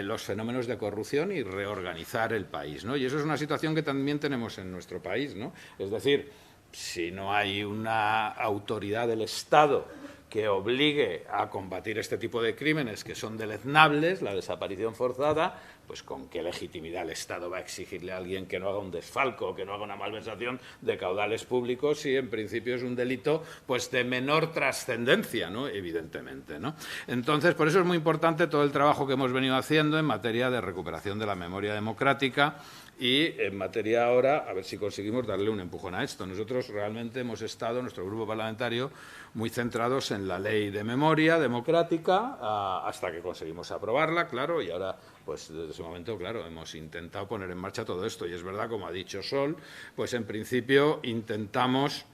los fenómenos de corrupción y reorganizar el país, ¿no? Y eso es una situación que también tenemos en nuestro país, ¿no? Es decir, si no hay una autoridad del Estado que obligue a combatir este tipo de crímenes que son deleznables, la desaparición forzada, pues con qué legitimidad el Estado va a exigirle a alguien que no haga un desfalco, que no haga una malversación de caudales públicos, si en principio es un delito pues de menor trascendencia, ¿no? Evidentemente, ¿no? Entonces, por eso es muy importante todo el trabajo que hemos venido haciendo en materia de recuperación de la memoria democrática y en materia ahora, a ver si conseguimos darle un empujón a esto. Nosotros realmente hemos estado, nuestro grupo parlamentario, muy centrados en la ley de memoria democrática hasta que conseguimos aprobarla, claro, y ahora, pues desde ese momento, claro, hemos intentado poner en marcha todo esto. Y es verdad, como ha dicho Sol, pues en principio intentamos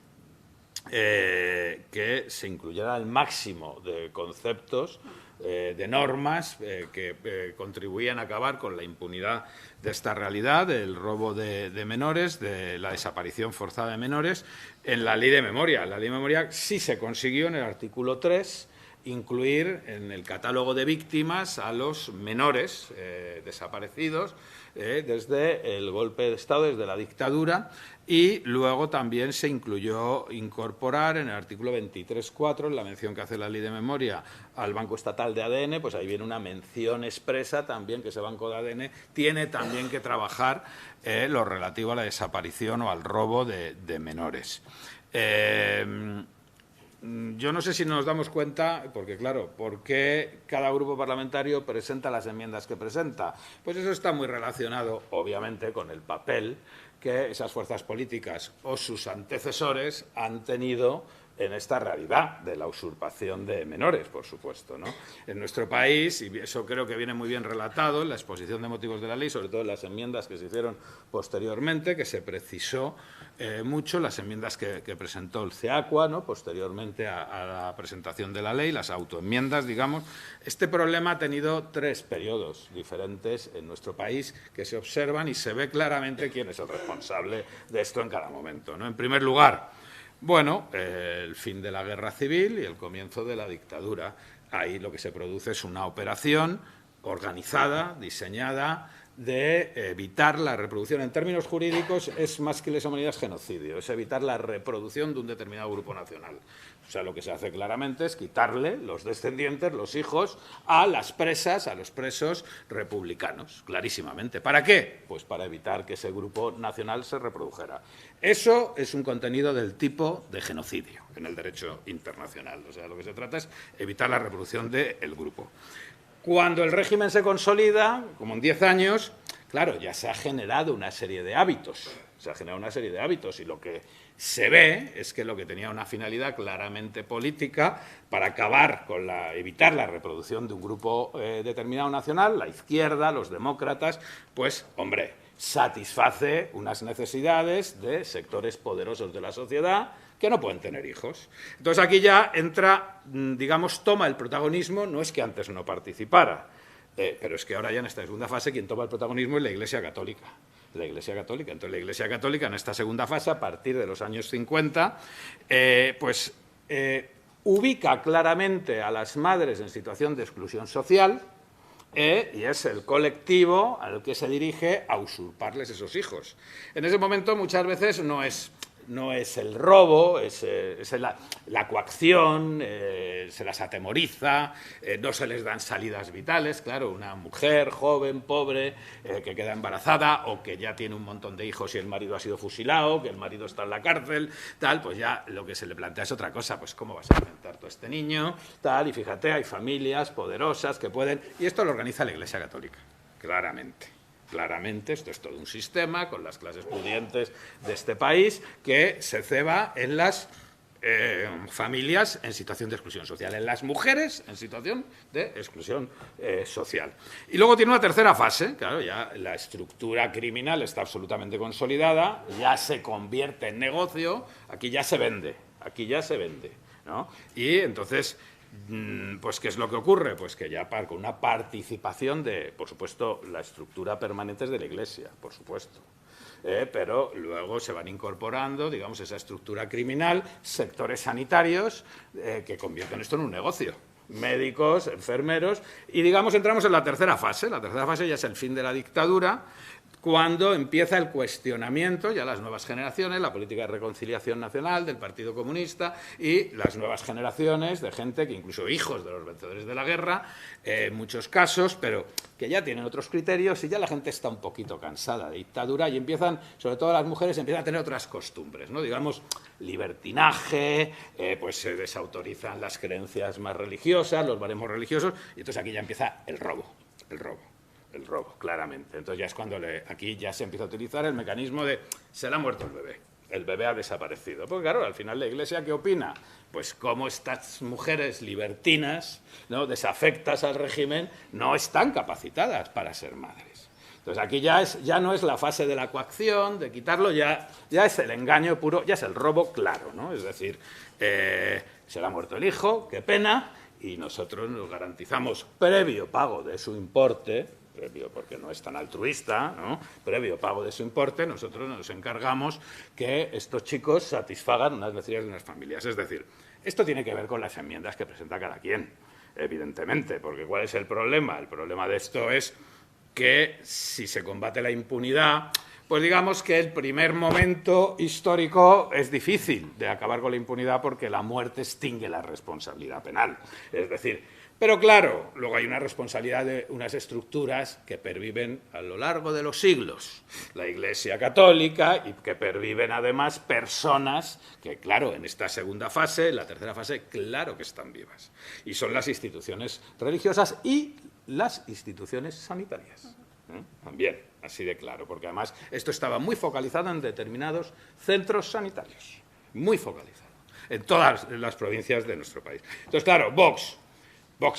que se incluyera el máximo de conceptos, de normas que contribuían a acabar con la impunidad de esta realidad, del robo de menores, de la desaparición forzada de menores, en la ley de memoria. La ley de memoria sí se consiguió en el artículo 3 incluir en el catálogo de víctimas a los menores desaparecidos desde el golpe de Estado, desde la dictadura, y luego también se incluyó incorporar en el artículo 23.4, en la mención que hace la ley de memoria al Banco Estatal de ADN, pues ahí viene una mención expresa también que ese Banco de ADN tiene también que trabajar lo relativo a la desaparición o al robo de menores. Yo no sé si nos damos cuenta, porque claro, ¿por qué cada grupo parlamentario presenta las enmiendas que presenta? Pues eso está muy relacionado, obviamente, con el papel que esas fuerzas políticas o sus antecesores han tenido en esta realidad de la usurpación de menores, por supuesto, ¿no? En nuestro país, y eso creo que viene muy bien relatado en la exposición de motivos de la ley, sobre todo en las enmiendas que se hicieron posteriormente, que se precisó mucho, las enmiendas que presentó el CEACUA, ¿no? Posteriormente a la presentación de la ley, las autoenmiendas, digamos. Este problema ha tenido 3 periodos diferentes en nuestro país que se observan y se ve claramente quién es el responsable de esto en cada momento, ¿no? En primer lugar, bueno, el fin de la guerra civil y el comienzo de la dictadura. Ahí lo que se produce es una operación organizada, diseñada, de evitar la reproducción. En términos jurídicos es más que lesa humanidad, es genocidio, es evitar la reproducción de un determinado grupo nacional. O sea, lo que se hace claramente es quitarle los descendientes, los hijos, a las presas, a los presos republicanos, clarísimamente. ¿Para qué? Pues para evitar que ese grupo nacional se reprodujera. Eso es un contenido del tipo de genocidio en el derecho internacional. O sea, lo que se trata es evitar la reproducción del grupo. Cuando el régimen se consolida, como en 10 años, claro, ya se ha generado una serie de hábitos. Y lo que se ve es que lo que tenía una finalidad claramente política para acabar con evitar la reproducción de un grupo determinado nacional, la izquierda, los demócratas, pues, hombre, satisface unas necesidades de sectores poderosos de la sociedad que no pueden tener hijos. Entonces aquí ya entra, digamos, toma el protagonismo, no es que antes no participara, pero es que ahora ya en esta segunda fase quien toma el protagonismo es la Iglesia Católica. Entonces la Iglesia Católica en esta segunda fase, a partir de los años 50, ubica claramente a las madres en situación de exclusión social, y es el colectivo al que se dirige a usurparles esos hijos. En ese momento muchas veces no es el robo, es la coacción, se las atemoriza, no se les dan salidas vitales. Claro, una mujer joven, pobre, que queda embarazada o que ya tiene un montón de hijos y el marido ha sido fusilado, que el marido está en la cárcel, tal, pues ya lo que se le plantea es otra cosa, pues cómo vas a alimentar tú a este niño, tal, y fíjate, hay familias poderosas que pueden, y esto lo organiza la Iglesia Católica, claramente. Claramente, esto es todo un sistema con las clases pudientes de este país que se ceba en las familias en situación de exclusión social, en las mujeres en situación de exclusión social. Y luego tiene una tercera fase, claro, ya la estructura criminal está absolutamente consolidada, ya se convierte en negocio, aquí ya se vende, ¿no? Y entonces, pues, ¿qué es lo que ocurre? Pues que ya con una participación de, por supuesto, la estructura permanente de la Iglesia, por supuesto. Pero luego se van incorporando, digamos, esa estructura criminal, sectores sanitarios que convierten esto en un negocio. Médicos, enfermeros, y, digamos, entramos en la tercera fase. La tercera fase ya es el fin de la dictadura, cuando empieza el cuestionamiento, ya las nuevas generaciones, la política de reconciliación nacional del Partido Comunista y las nuevas generaciones de gente que incluso hijos de los vencedores de la guerra, en muchos casos, pero que ya tienen otros criterios y ya la gente está un poquito cansada de dictadura y empiezan, sobre todo las mujeres, empiezan a tener otras costumbres, ¿no? Digamos, libertinaje, pues se desautorizan las creencias más religiosas, los baremos religiosos, y entonces aquí ya empieza el robo, claramente. Entonces ya es cuando aquí ya se empieza a utilizar el mecanismo de se le ha muerto el bebé ha desaparecido. Porque claro, al final la Iglesia, ¿qué opina? Pues cómo estas mujeres libertinas, ¿no?, desafectas al régimen, no están capacitadas para ser madres. Entonces aquí ya no es la fase de la coacción, de quitarlo, ya es el engaño puro, ya es el robo claro, ¿no? Es decir, se le ha muerto el hijo, qué pena, y nosotros nos garantizamos previo pago de su importe, previo porque no es tan altruista, ¿no?, previo pago de su importe, nosotros nos encargamos que estos chicos satisfagan unas necesidades de unas familias. Es decir, esto tiene que ver con las enmiendas que presenta cada quien, evidentemente, porque ¿cuál es el problema? El problema de esto es que si se combate la impunidad, pues digamos que el primer momento histórico es difícil de acabar con la impunidad porque la muerte extingue la responsabilidad penal. Es decir, pero claro, luego hay una responsabilidad de unas estructuras que perviven a lo largo de los siglos. La Iglesia Católica, y que perviven además personas que, claro, en esta segunda fase, en la tercera fase, claro que están vivas. Y son las instituciones religiosas y las instituciones sanitarias. También, así de claro, porque además esto estaba muy focalizado en determinados centros sanitarios, muy focalizado, en todas las provincias de nuestro país. Entonces, claro, Vox,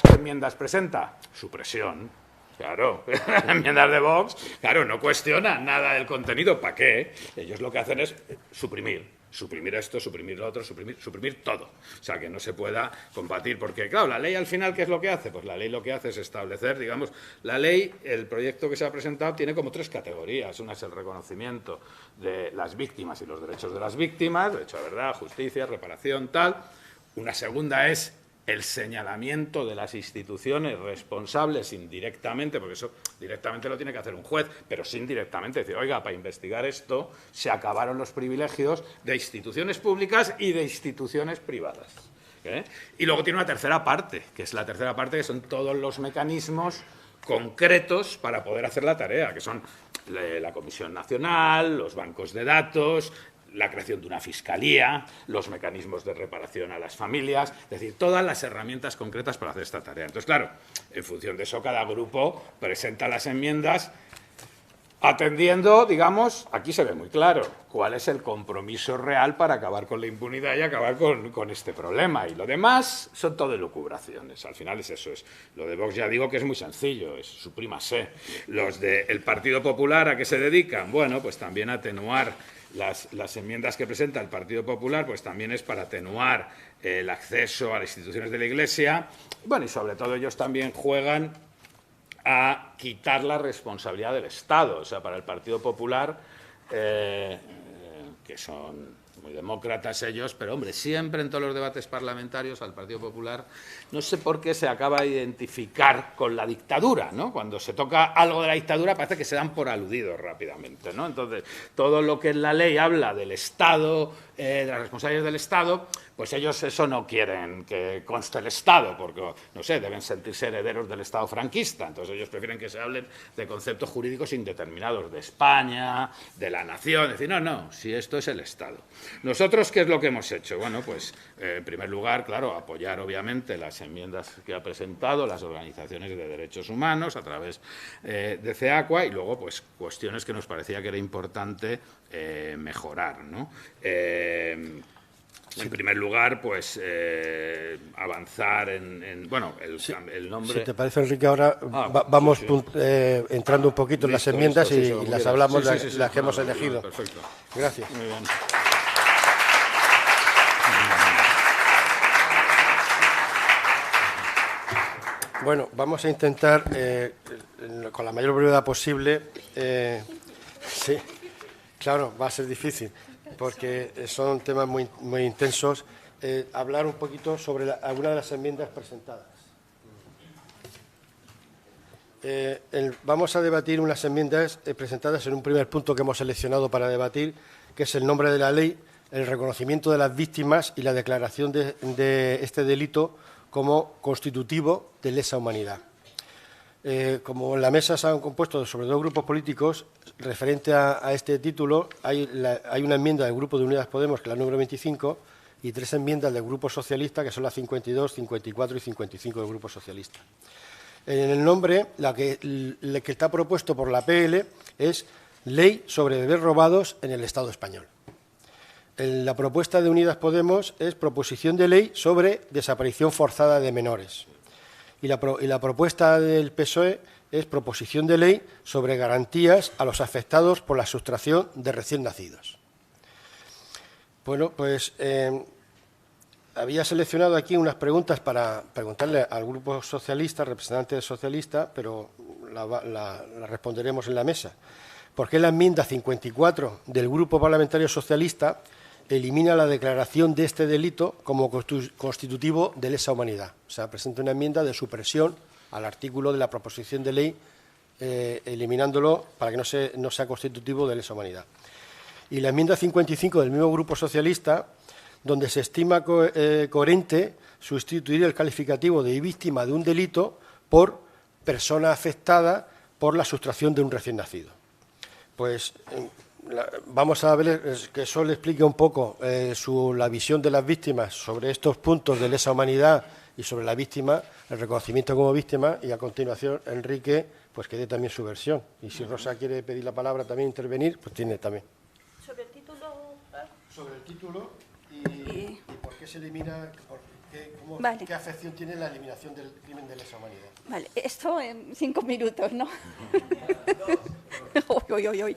¿qué enmiendas presenta? Supresión, claro, las enmiendas de Vox, claro, no cuestionan nada del contenido, ¿para qué? Ellos lo que hacen es suprimir esto, suprimir lo otro, suprimir todo. O sea, que no se pueda combatir, porque, claro, la ley al final, ¿qué es lo que hace? Pues la ley lo que hace es establecer, digamos, la ley, el proyecto que se ha presentado tiene como 3 categorías. Una es el reconocimiento de las víctimas y los derechos de las víctimas, derecho a verdad, justicia, reparación, tal. Una segunda es el señalamiento de las instituciones responsables indirectamente, porque eso directamente lo tiene que hacer un juez, pero sí indirectamente, decir, oiga, para investigar esto se acabaron los privilegios de instituciones públicas y de instituciones privadas. Y luego tiene una tercera parte, que es la tercera parte, que son todos los mecanismos concretos para poder hacer la tarea, que son la Comisión Nacional, los bancos de datos, la creación de una fiscalía, los mecanismos de reparación a las familias, es decir, todas las herramientas concretas para hacer esta tarea. Entonces, claro, en función de eso, cada grupo presenta las enmiendas atendiendo, digamos, aquí se ve muy claro cuál es el compromiso real para acabar con la impunidad y acabar con este problema. Y lo demás son todo elucubraciones. Al final es eso. Lo de Vox ya digo que es muy sencillo, es suprímase. Los del Partido Popular, ¿a qué se dedican? Bueno, pues también a atenuar las enmiendas que presenta el Partido Popular, pues también es para atenuar el acceso a las instituciones de la Iglesia. Bueno, y sobre todo ellos también juegan a quitar la responsabilidad del Estado. O sea, para el Partido Popular, que son muy demócratas ellos, pero, hombre, siempre en todos los debates parlamentarios al Partido Popular, no sé por qué se acaba de identificar con la dictadura, ¿no? Cuando se toca algo de la dictadura parece que se dan por aludidos rápidamente, ¿no? Entonces, todo lo que en la ley habla del Estado, de las responsabilidades del Estado, pues ellos eso no quieren que conste el Estado, porque, no sé, deben sentirse herederos del Estado franquista. Entonces ellos prefieren que se hablen de conceptos jurídicos indeterminados, de España, de la nación. Es decir, no, si esto es el Estado. Nosotros, ¿qué es lo que hemos hecho? Bueno, pues, en primer lugar, claro, apoyar, obviamente, las enmiendas que ha presentado las organizaciones de derechos humanos a través de CEACUA y luego, pues, cuestiones que nos parecía que era importante mejorar, ¿no? En primer lugar, pues avanzar bueno, el nombre... Si te parece, Enrique, ahora vamos entrando un poquito en las enmiendas y las hablamos, las que hemos elegido. Perfecto. Gracias. Muy bien. Bueno, vamos a intentar, con la mayor brevedad posible, sí, claro, va a ser difícil, porque son temas muy intensos, hablar un poquito sobre algunas de las enmiendas presentadas. Vamos a debatir unas enmiendas presentadas en un primer punto que hemos seleccionado para debatir, que es el nombre de la ley, el reconocimiento de las víctimas y la declaración de este delito como constitutivo de lesa humanidad. Como en la mesa se han compuesto sobre dos grupos políticos, referente a este título, hay una enmienda del Grupo de Unidas Podemos, que es la número 25, y 3 enmiendas del Grupo Socialista, que son las 52, 54 y 55 del Grupo Socialista. En el nombre, la que está propuesto por la PL es Ley sobre bebés robados en el Estado español. La propuesta de Unidas Podemos es Proposición de Ley sobre desaparición forzada de menores. Y la propuesta del PSOE es Proposición de Ley sobre garantías a los afectados por la sustracción de recién nacidos. Bueno, pues había seleccionado aquí unas preguntas para preguntarle al Grupo Socialista, representante socialista, pero la responderemos en la mesa. ¿Por qué la enmienda 54 del Grupo Parlamentario Socialista elimina la declaración de este delito como constitutivo de lesa humanidad? O sea, presenta una enmienda de supresión al artículo de la proposición de ley, eliminándolo para que no sea constitutivo de lesa humanidad. Y la enmienda 55 del mismo Grupo Socialista, donde se estima coherente sustituir el calificativo de víctima de un delito por persona afectada por la sustracción de un recién nacido. Pues vamos a ver que eso le explique un poco la visión de las víctimas sobre estos puntos de lesa humanidad y sobre la víctima, el reconocimiento como víctima, y a continuación Enrique pues que dé también su versión. Y si Rosa quiere pedir la palabra también, intervenir, pues tiene también. ¿Sobre el título? Sobre el título y por qué se elimina, Vale. ¿Qué afección tiene la eliminación del crimen de lesa humanidad? Vale, esto en 5 minutos, ¿no? Uy.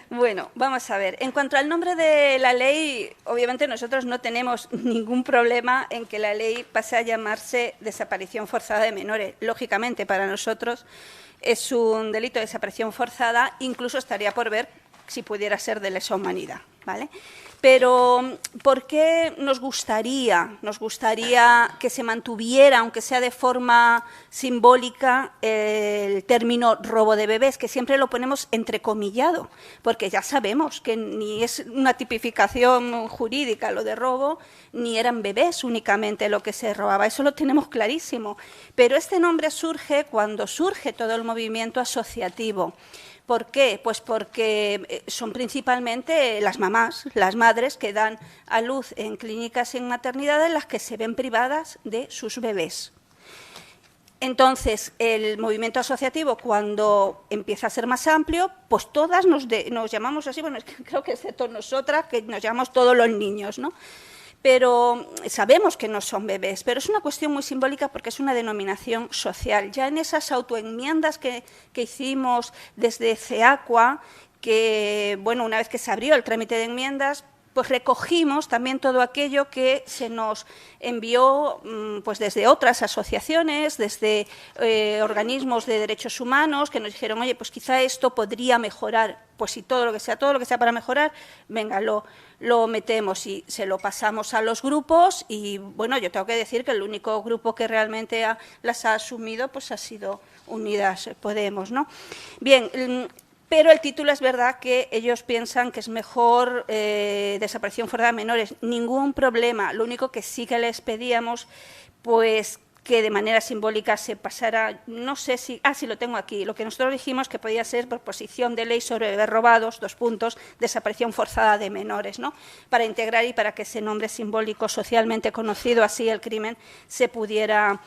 Bueno, vamos a ver. En cuanto al nombre de la ley, obviamente nosotros no tenemos ningún problema en que la ley pase a llamarse desaparición forzada de menores. Lógicamente, para nosotros es un delito de desaparición forzada, incluso estaría por ver si pudiera ser de lesa humanidad. ¿vale? Pero ¿por qué nos gustaría que se mantuviera, aunque sea de forma simbólica, el término robo de bebés, que siempre lo ponemos entrecomillado, porque ya sabemos que ni es una tipificación jurídica lo de robo, ni eran bebés únicamente lo que se robaba, eso lo tenemos clarísimo. Pero este nombre surge cuando surge todo el movimiento asociativo. ¿Por qué? Pues porque son principalmente las mamás, las madres que dan a luz en clínicas y en maternidades las que se ven privadas de sus bebés. Entonces, el movimiento asociativo, cuando empieza a ser más amplio, pues todas nos llamamos así, bueno, creo que excepto nosotras, que nos llamamos todos los niños, ¿no? Pero sabemos que no son bebés, pero es una cuestión muy simbólica porque es una denominación social. Ya en esas autoenmiendas que hicimos desde CEACUA, que, bueno, una vez que se abrió el trámite de enmiendas, pues recogimos también todo aquello que se nos envió pues desde otras asociaciones, desde organismos de derechos humanos, que nos dijeron, oye, pues quizá esto podría mejorar, pues si todo lo que sea para mejorar, venga, lo metemos y se lo pasamos a los grupos y, bueno, yo tengo que decir que el único grupo que realmente las ha asumido pues ha sido Unidas Podemos, ¿no? Bien, pero el título es verdad que ellos piensan que es mejor desaparición forzada de menores. Ningún problema. Lo único que sí que les pedíamos, pues que de manera simbólica se pasara, no sé si, sí lo tengo aquí, lo que nosotros dijimos que podía ser proposición de ley sobre bebés robados, desaparición forzada de menores, ¿no? Para integrar y para que ese nombre simbólico socialmente conocido, así el crimen, se pudiera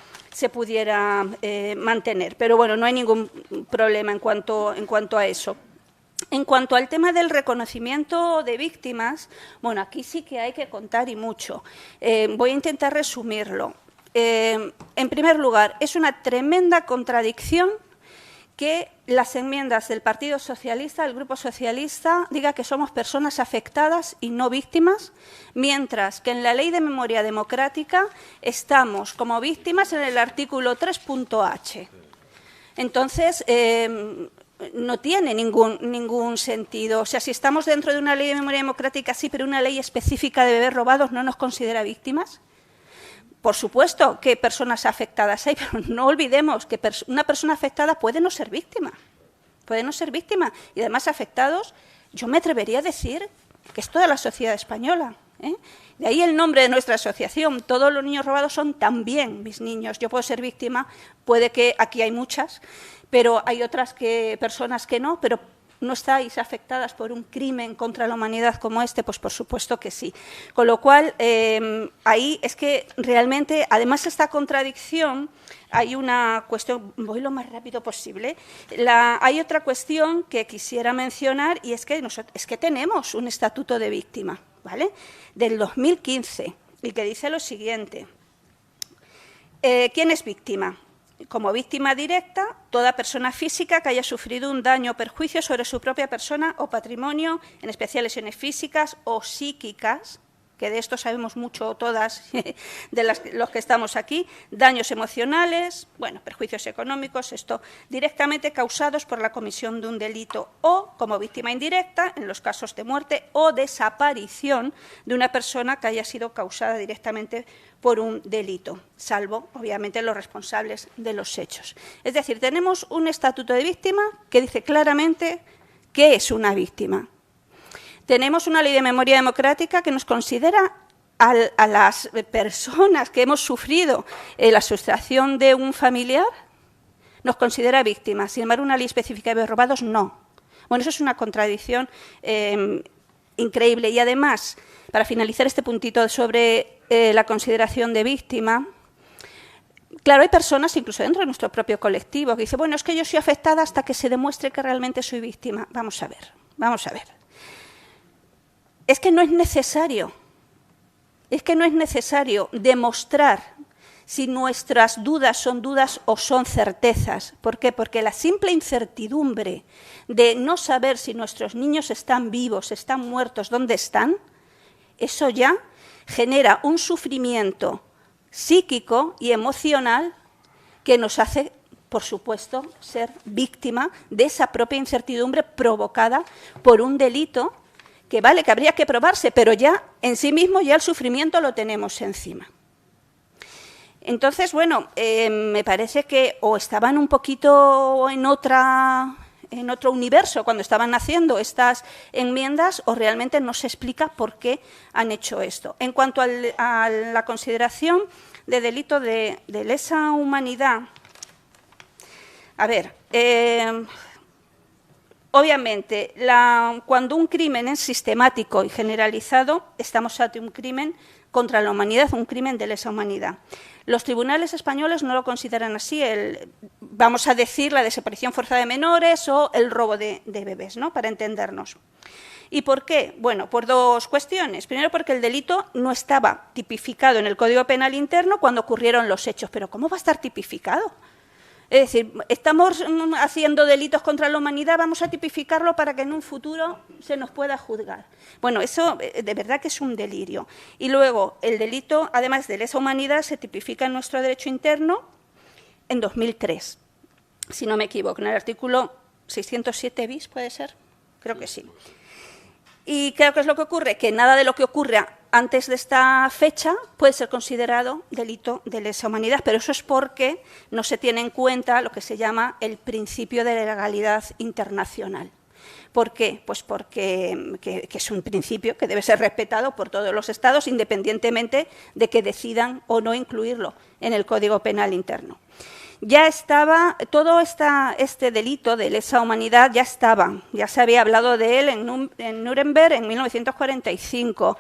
mantener. Pero bueno, no hay ningún problema en cuanto a eso. En cuanto al tema del reconocimiento de víctimas, bueno, aquí sí que hay que contar y mucho. Voy a intentar resumirlo. En primer lugar, es una tremenda contradicción que las enmiendas del Partido Socialista, del Grupo Socialista, diga que somos personas afectadas y no víctimas, mientras que en la Ley de Memoria Democrática estamos como víctimas en el artículo 3.h. Entonces, no tiene ningún sentido. O sea, si estamos dentro de una Ley de Memoria Democrática, sí, pero una ley específica de bebés robados no nos considera víctimas. Por supuesto que personas afectadas hay, pero no olvidemos que una persona afectada puede no ser víctima. Puede no ser víctima. Y además afectados, yo me atrevería a decir que es toda la sociedad española, ¿eh? De ahí el nombre de nuestra asociación. Todos los niños robados son también mis niños. Yo puedo ser víctima, puede que aquí hay muchas, pero hay otras personas que no, pero ¿no estáis afectadas por un crimen contra la humanidad como este? Pues por supuesto que sí. Con lo cual, ahí es que realmente, además esta contradicción, hay una cuestión, voy lo más rápido posible, hay otra cuestión que quisiera mencionar y es que tenemos un estatuto de víctima, ¿vale? Del 2015, y que dice lo siguiente. ¿Quién es víctima? Como víctima directa, toda persona física que haya sufrido un daño o perjuicio sobre su propia persona o patrimonio, en especial lesiones físicas o psíquicas, que de esto sabemos mucho todas de los que estamos aquí, daños emocionales, bueno, perjuicios económicos, esto directamente causados por la comisión de un delito o como víctima indirecta en los casos de muerte o desaparición de una persona que haya sido causada directamente por un delito, salvo, obviamente, los responsables de los hechos. Es decir, tenemos un estatuto de víctima que dice claramente qué es una víctima. Tenemos una ley de memoria democrática que nos considera a las personas que hemos sufrido la sustracción de un familiar, nos considera víctimas. Sin embargo, una ley específica de bebés robados, no. Bueno, eso es una contradicción increíble. Y además, para finalizar este puntito sobre la consideración de víctima, claro, hay personas, incluso dentro de nuestro propio colectivo, que dicen, bueno, es que yo soy afectada hasta que se demuestre que realmente soy víctima. Vamos a ver. Es que no es necesario demostrar si nuestras dudas o son certezas. ¿Por qué? Porque la simple incertidumbre de no saber si nuestros niños están vivos, están muertos, dónde están, eso ya genera un sufrimiento psíquico y emocional que nos hace, por supuesto, ser víctima de esa propia incertidumbre provocada por un delito que vale, que habría que probarse, pero ya en sí mismo ya el sufrimiento lo tenemos encima. Entonces, bueno, me parece que o estaban un poquito en otro universo cuando estaban haciendo estas enmiendas o realmente no se explica por qué han hecho esto. En cuanto a la consideración de delito de lesa humanidad, a ver, obviamente, cuando un crimen es sistemático y generalizado, estamos ante un crimen contra la humanidad, un crimen de lesa humanidad. Los tribunales españoles no lo consideran así, vamos a decir, la desaparición forzada de menores o el robo de bebés, ¿no?, para entendernos. ¿Y por qué? Bueno, por dos cuestiones. Primero, porque el delito no estaba tipificado en el Código Penal interno cuando ocurrieron los hechos. ¿Pero cómo va a estar tipificado? Es decir, estamos haciendo delitos contra la humanidad, vamos a tipificarlo para que en un futuro se nos pueda juzgar. Bueno, eso de verdad que es un delirio. Y luego, el delito, además de lesa humanidad, se tipifica en nuestro derecho interno en 2003, si no me equivoco, en el artículo 607 bis, ¿puede ser? Creo que sí. Y creo que es lo que ocurre, que nada de lo que ocurra antes de esta fecha puede ser considerado delito de lesa humanidad, pero eso es porque no se tiene en cuenta lo que se llama el principio de legalidad internacional. ¿Por qué? Pues porque que es un principio que debe ser respetado por todos los Estados, independientemente de que decidan o no incluirlo en el Código Penal interno. Ya estaba, todo este delito de lesa humanidad ya se había hablado de él en Nuremberg en 1945.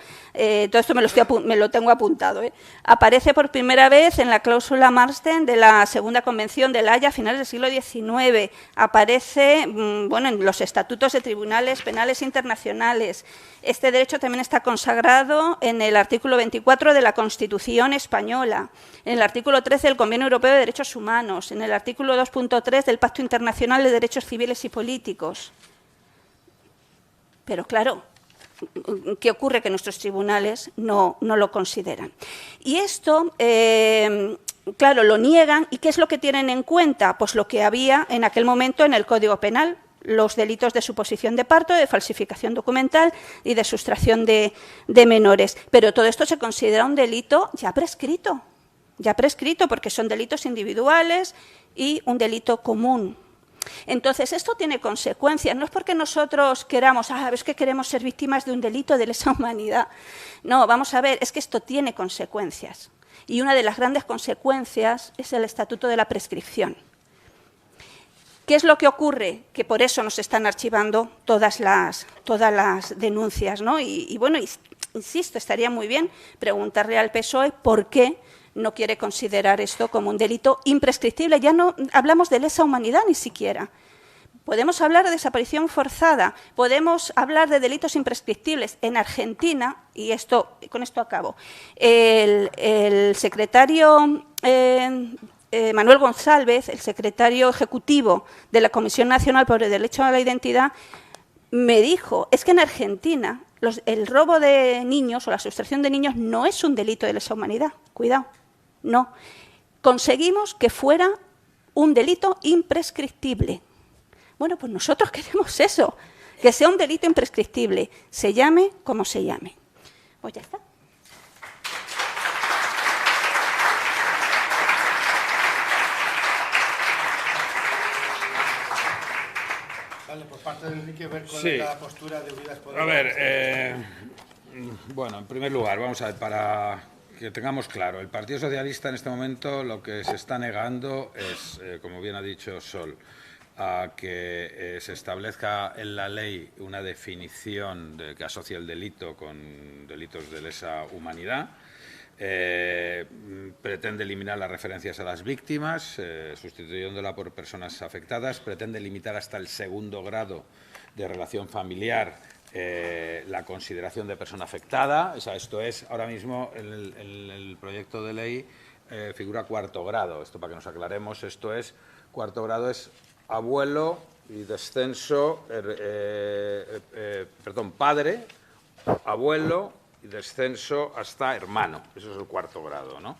Todo esto me lo tengo apuntado. Aparece por primera vez en la cláusula Marsden de la Segunda Convención de La Haya a finales del siglo XIX. Aparece bueno, en los estatutos de tribunales penales internacionales. Este derecho también está consagrado en el artículo 24 de la Constitución española, en el artículo 13 del Convenio Europeo de Derechos Humanos, en el artículo 2.3 del Pacto Internacional de Derechos Civiles y Políticos. Pero claro, ¿qué ocurre? Que nuestros tribunales no lo consideran. Y esto, claro, lo niegan. ¿Y qué es lo que tienen en cuenta? Pues lo que había en aquel momento en el Código Penal, los delitos de suposición de parto, de falsificación documental y de sustracción de menores. Pero todo esto se considera un delito ya prescrito porque son delitos individuales y un delito común. Entonces, esto tiene consecuencias. No es porque nosotros queramos, es que queremos ser víctimas de un delito de lesa humanidad. No, vamos a ver, es que esto tiene consecuencias. Y una de las grandes consecuencias es el estatuto de la prescripción. ¿Qué es lo que ocurre? Que por eso nos están archivando todas las denuncias, ¿no? Y bueno, insisto, estaría muy bien preguntarle al PSOE por qué no quiere considerar esto como un delito imprescriptible. Ya no hablamos de lesa humanidad ni siquiera. Podemos hablar de desaparición forzada, podemos hablar de delitos imprescriptibles. En Argentina, y con esto acabo, el secretario Manuel González, el secretario ejecutivo de la Comisión Nacional por el Derecho a la Identidad, me dijo, es que en Argentina el robo de niños o la sustracción de niños no es un delito de lesa humanidad. Cuidado, no. Conseguimos que fuera un delito imprescriptible. Bueno, pues nosotros queremos eso, que sea un delito imprescriptible, se llame como se llame. Pues ya está. Por parte de Enrique, ver cuál Sí. es la postura de Unidas Podemos. A ver, bueno, en primer lugar, vamos a ver, para que tengamos claro, el Partido Socialista en este momento lo que se está negando es, como bien ha dicho Sol, a que se establezca en la ley una definición que asocia el delito con delitos de lesa humanidad. Pretende eliminar las referencias a las víctimas, sustituyéndola por personas afectadas. Pretende limitar hasta el segundo grado de relación familiar la consideración de persona afectada. O sea, esto es, ahora mismo, el proyecto de ley figura cuarto grado. Esto, para que nos aclaremos, esto es, cuarto grado es abuelo y descenso, padre, abuelo y descenso hasta hermano. Eso es el cuarto grado, ¿no?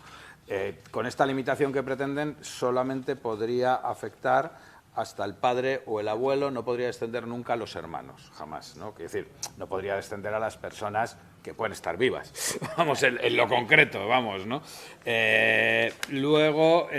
Con esta limitación que pretenden, solamente podría afectar hasta el padre o el abuelo, no podría descender nunca a los hermanos, jamás, ¿no? Es decir, no podría descender a las personas que pueden estar vivas, vamos, en lo concreto, vamos, ¿no? Luego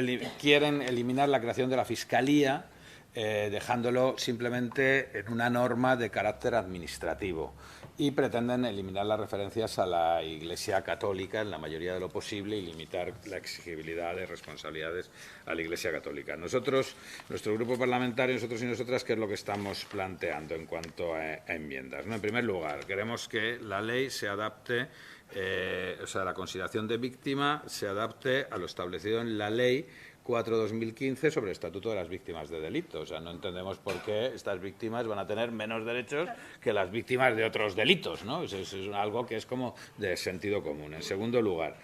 quieren eliminar la creación de la Fiscalía, dejándolo simplemente en una norma de carácter administrativo, y pretenden eliminar las referencias a la Iglesia Católica en la mayoría de lo posible y limitar la exigibilidad de responsabilidades a la Iglesia Católica. Nosotros, nuestro grupo parlamentario, nosotros y nosotras, ¿qué es lo que estamos planteando en cuanto a enmiendas? ¿No? En primer lugar, queremos que la ley se adapte, o sea, la consideración de víctima se adapte a lo establecido en la Ley 4/2015 sobre el Estatuto de las Víctimas de Delitos. O sea, no entendemos por qué estas víctimas van a tener menos derechos que las víctimas de otros delitos, ¿no? Eso es algo que es como de sentido común. En segundo lugar,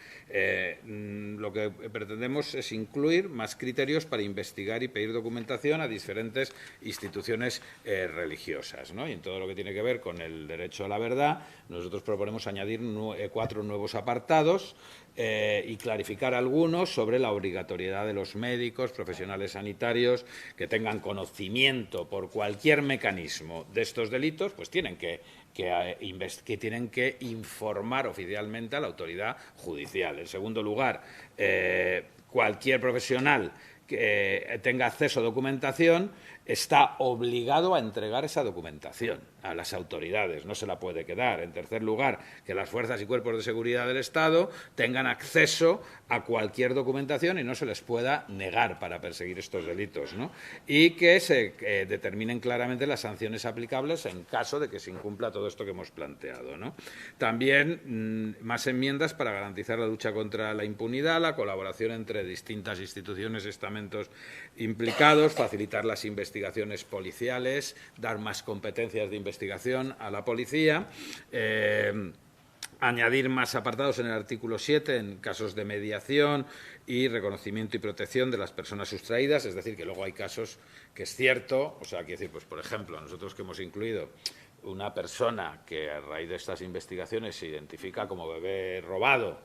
lo que pretendemos es incluir más criterios para investigar y pedir documentación a diferentes instituciones religiosas, ¿no? Y en todo lo que tiene que ver con el derecho a la verdad, nosotros proponemos añadir 4 nuevos apartados y clarificar algunos sobre la obligatoriedad de los médicos, profesionales sanitarios que tengan conocimiento por cualquier mecanismo de estos delitos, pues tienen que tienen que informar oficialmente a la autoridad judicial. En segundo lugar, cualquier profesional que tenga acceso a documentación está obligado a entregar esa documentación a las autoridades, no se la puede quedar. En tercer lugar, que las fuerzas y cuerpos de seguridad del Estado tengan acceso a cualquier documentación y no se les pueda negar para perseguir estos delitos, ¿no? Y que se determinen claramente las sanciones aplicables en caso de que se incumpla todo esto que hemos planteado, ¿no? También más enmiendas para garantizar la lucha contra la impunidad, la colaboración entre distintas instituciones y estamentos implicados, facilitar las investigaciones policiales, dar más competencias de investigación a la policía, añadir más apartados en el artículo 7 en casos de mediación y reconocimiento y protección de las personas sustraídas, es decir, que luego hay casos que es cierto, o sea, quiero decir, pues por ejemplo, nosotros que hemos incluido una persona que a raíz de estas investigaciones se identifica como bebé robado,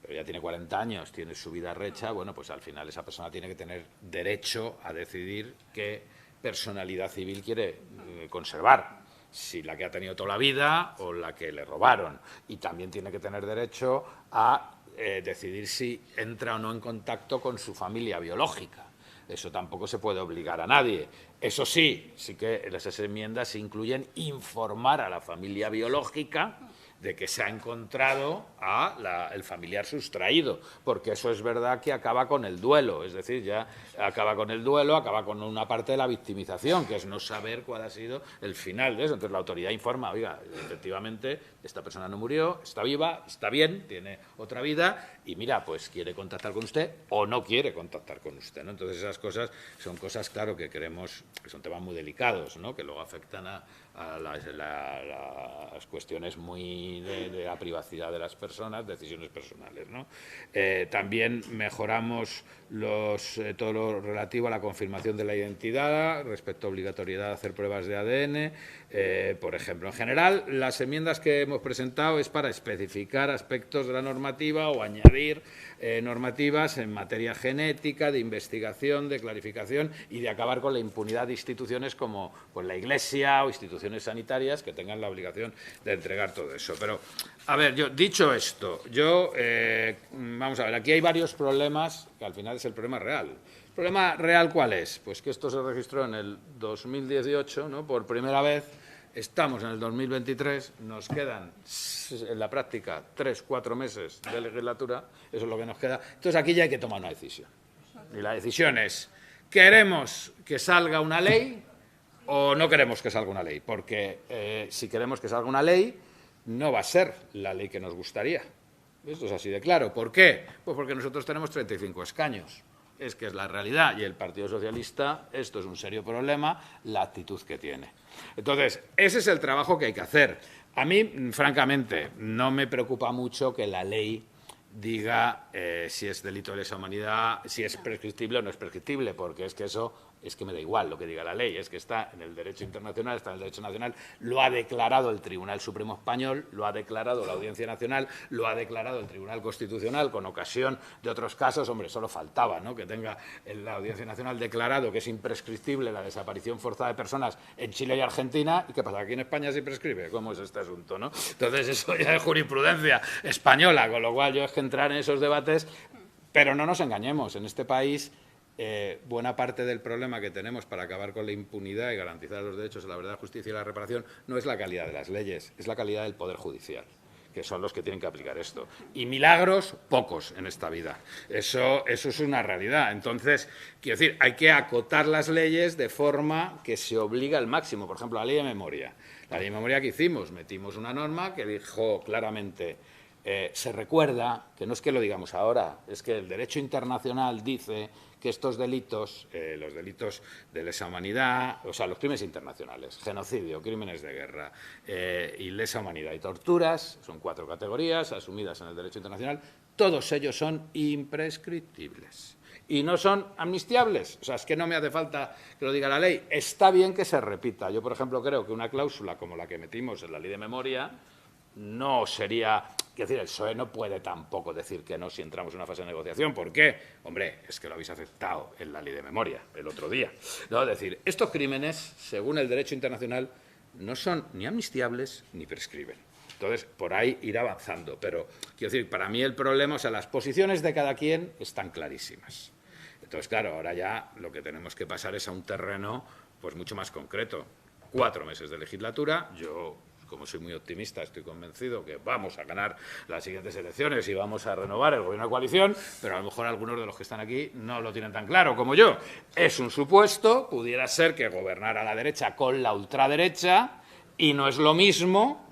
pero ya tiene 40 años, tiene su vida recha, bueno, pues al final esa persona tiene que tener derecho a decidir qué personalidad civil quiere conservar, si la que ha tenido toda la vida o la que le robaron. Y también tiene que tener derecho a decidir si entra o no en contacto con su familia biológica. Eso tampoco se puede obligar a nadie. Eso sí, sí que en esas enmiendas incluyen informar a la familia biológica de que se ha encontrado el familiar sustraído, porque eso es verdad que acaba con el duelo, es decir, ya acaba con el duelo, acaba con una parte de la victimización, que es no saber cuál ha sido el final de eso. Entonces la autoridad informa, oiga, efectivamente, esta persona no murió, está viva, está bien, tiene otra vida, y mira, pues quiere contactar con usted o no quiere contactar con usted, ¿no? Entonces esas cosas son cosas, claro, que creemos que son temas muy delicados, ¿no? Que luego afectan a las cuestiones muy de la privacidad de las personas, decisiones personales, ¿no? También mejoramos todo lo relativo a la confirmación de la identidad, respecto a obligatoriedad de hacer pruebas de ADN, por ejemplo. En general, las enmiendas que hemos presentado es para especificar aspectos de la normativa o añadir normativas en materia genética, de investigación, de clarificación y de acabar con la impunidad de instituciones como pues, la Iglesia o instituciones sanitarias que tengan la obligación de entregar todo eso. Pero, a ver, dicho esto, vamos a ver, aquí hay varios problemas que al final es el problema real. ¿El problema real cuál es? Pues que esto se registró en el 2018, ¿no? Por primera vez. Estamos en el 2023, nos quedan en la práctica 3-4 meses de legislatura, eso es lo que nos queda. Entonces aquí ya hay que tomar una decisión. Y la decisión es, ¿queremos que salga una ley o no queremos que salga una ley? Porque si queremos que salga una ley, no va a ser la ley que nos gustaría. Esto es así de claro. ¿Por qué? Pues porque nosotros tenemos 35 escaños. Es que es la realidad, y el Partido Socialista, esto es un serio problema, la actitud que tiene. Entonces, ese es el trabajo que hay que hacer. A mí, francamente, no me preocupa mucho que la ley diga si es delito de lesa humanidad, si es prescriptible o no es prescriptible, porque es que eso es que me da igual lo que diga la ley, es que está en el derecho internacional, está en el derecho nacional, lo ha declarado el Tribunal Supremo Español, lo ha declarado la Audiencia Nacional, lo ha declarado el Tribunal Constitucional con ocasión de otros casos. Hombre, solo faltaba, ¿no?, que tenga la Audiencia Nacional declarado que es imprescriptible la desaparición forzada de personas en Chile y Argentina. ¿Y qué pasa? ¿Aquí en España se prescribe? ¿Cómo es este asunto, no? Entonces, eso ya es jurisprudencia española, con lo cual yo es que entrar en esos debates, pero no nos engañemos, en este país buena parte del problema que tenemos para acabar con la impunidad y garantizar los derechos a la verdad, justicia y la reparación no es la calidad de las leyes, es la calidad del Poder Judicial, que son los que tienen que aplicar esto. Y milagros, pocos en esta vida. Eso es una realidad. Entonces, quiero decir, hay que acotar las leyes de forma que se obliga al máximo. Por ejemplo, la ley de memoria. La ley de memoria que hicimos, metimos una norma que dijo claramente, se recuerda, que no es que lo digamos ahora, es que el derecho internacional dice que estos delitos, los delitos de lesa humanidad, o sea, los crímenes internacionales, genocidio, crímenes de guerra y lesa humanidad y torturas, son 4 categorías asumidas en el derecho internacional, todos ellos son imprescriptibles y no son amnistiables. O sea, es que no me hace falta que lo diga la ley. Está bien que se repita. Yo, por ejemplo, creo que una cláusula como la que metimos en la ley de memoria no sería... Quiero decir, el PSOE no puede tampoco decir que no si entramos en una fase de negociación. ¿Por qué? Hombre, es que lo habéis aceptado en la ley de memoria el otro día, ¿no? Es decir, estos crímenes, según el derecho internacional, no son ni amnistiables ni prescriben. Entonces, por ahí ir avanzando. Pero, quiero decir, para mí el problema, o sea, las posiciones de cada quien están clarísimas. Entonces, claro, ahora ya lo que tenemos que pasar es a un terreno pues mucho más concreto. 4 meses de legislatura, yo... Como soy muy optimista, estoy convencido que vamos a ganar las siguientes elecciones y vamos a renovar el gobierno de coalición, pero a lo mejor algunos de los que están aquí no lo tienen tan claro como yo. Es un supuesto, pudiera ser que gobernara la derecha con la ultraderecha y no es lo mismo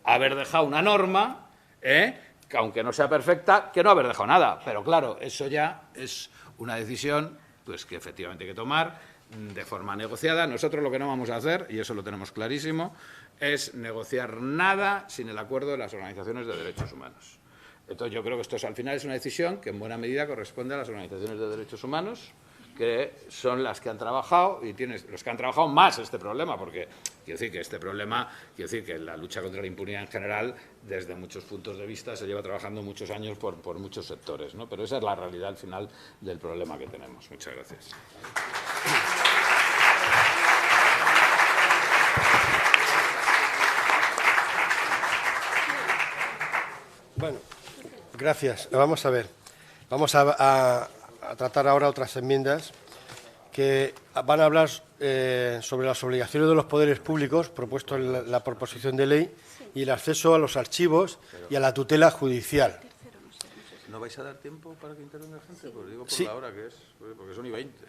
haber dejado una norma, que aunque no sea perfecta, que no haber dejado nada. Pero claro, eso ya es una decisión pues que efectivamente hay que tomar de forma negociada. Nosotros lo que no vamos a hacer, y eso lo tenemos clarísimo, es negociar nada sin el acuerdo de las organizaciones de derechos humanos. Entonces yo creo que esto al final es una decisión que en buena medida corresponde a las organizaciones de derechos humanos, que son las que han trabajado y los que han trabajado más este problema, porque quiero decir que este problema, quiero decir que la lucha contra la impunidad en general, desde muchos puntos de vista, se lleva trabajando muchos años por muchos sectores, ¿no? Pero esa es la realidad al final del problema que tenemos. Muchas gracias. Bueno, gracias. Vamos a ver. Vamos a tratar ahora otras enmiendas que van a hablar sobre las obligaciones de los poderes públicos propuesto en la proposición de ley y el acceso a los archivos y a la tutela judicial. ¿No vais a dar tiempo para que intervenga gente? Pues digo por Sí. la hora que es, porque son y 20.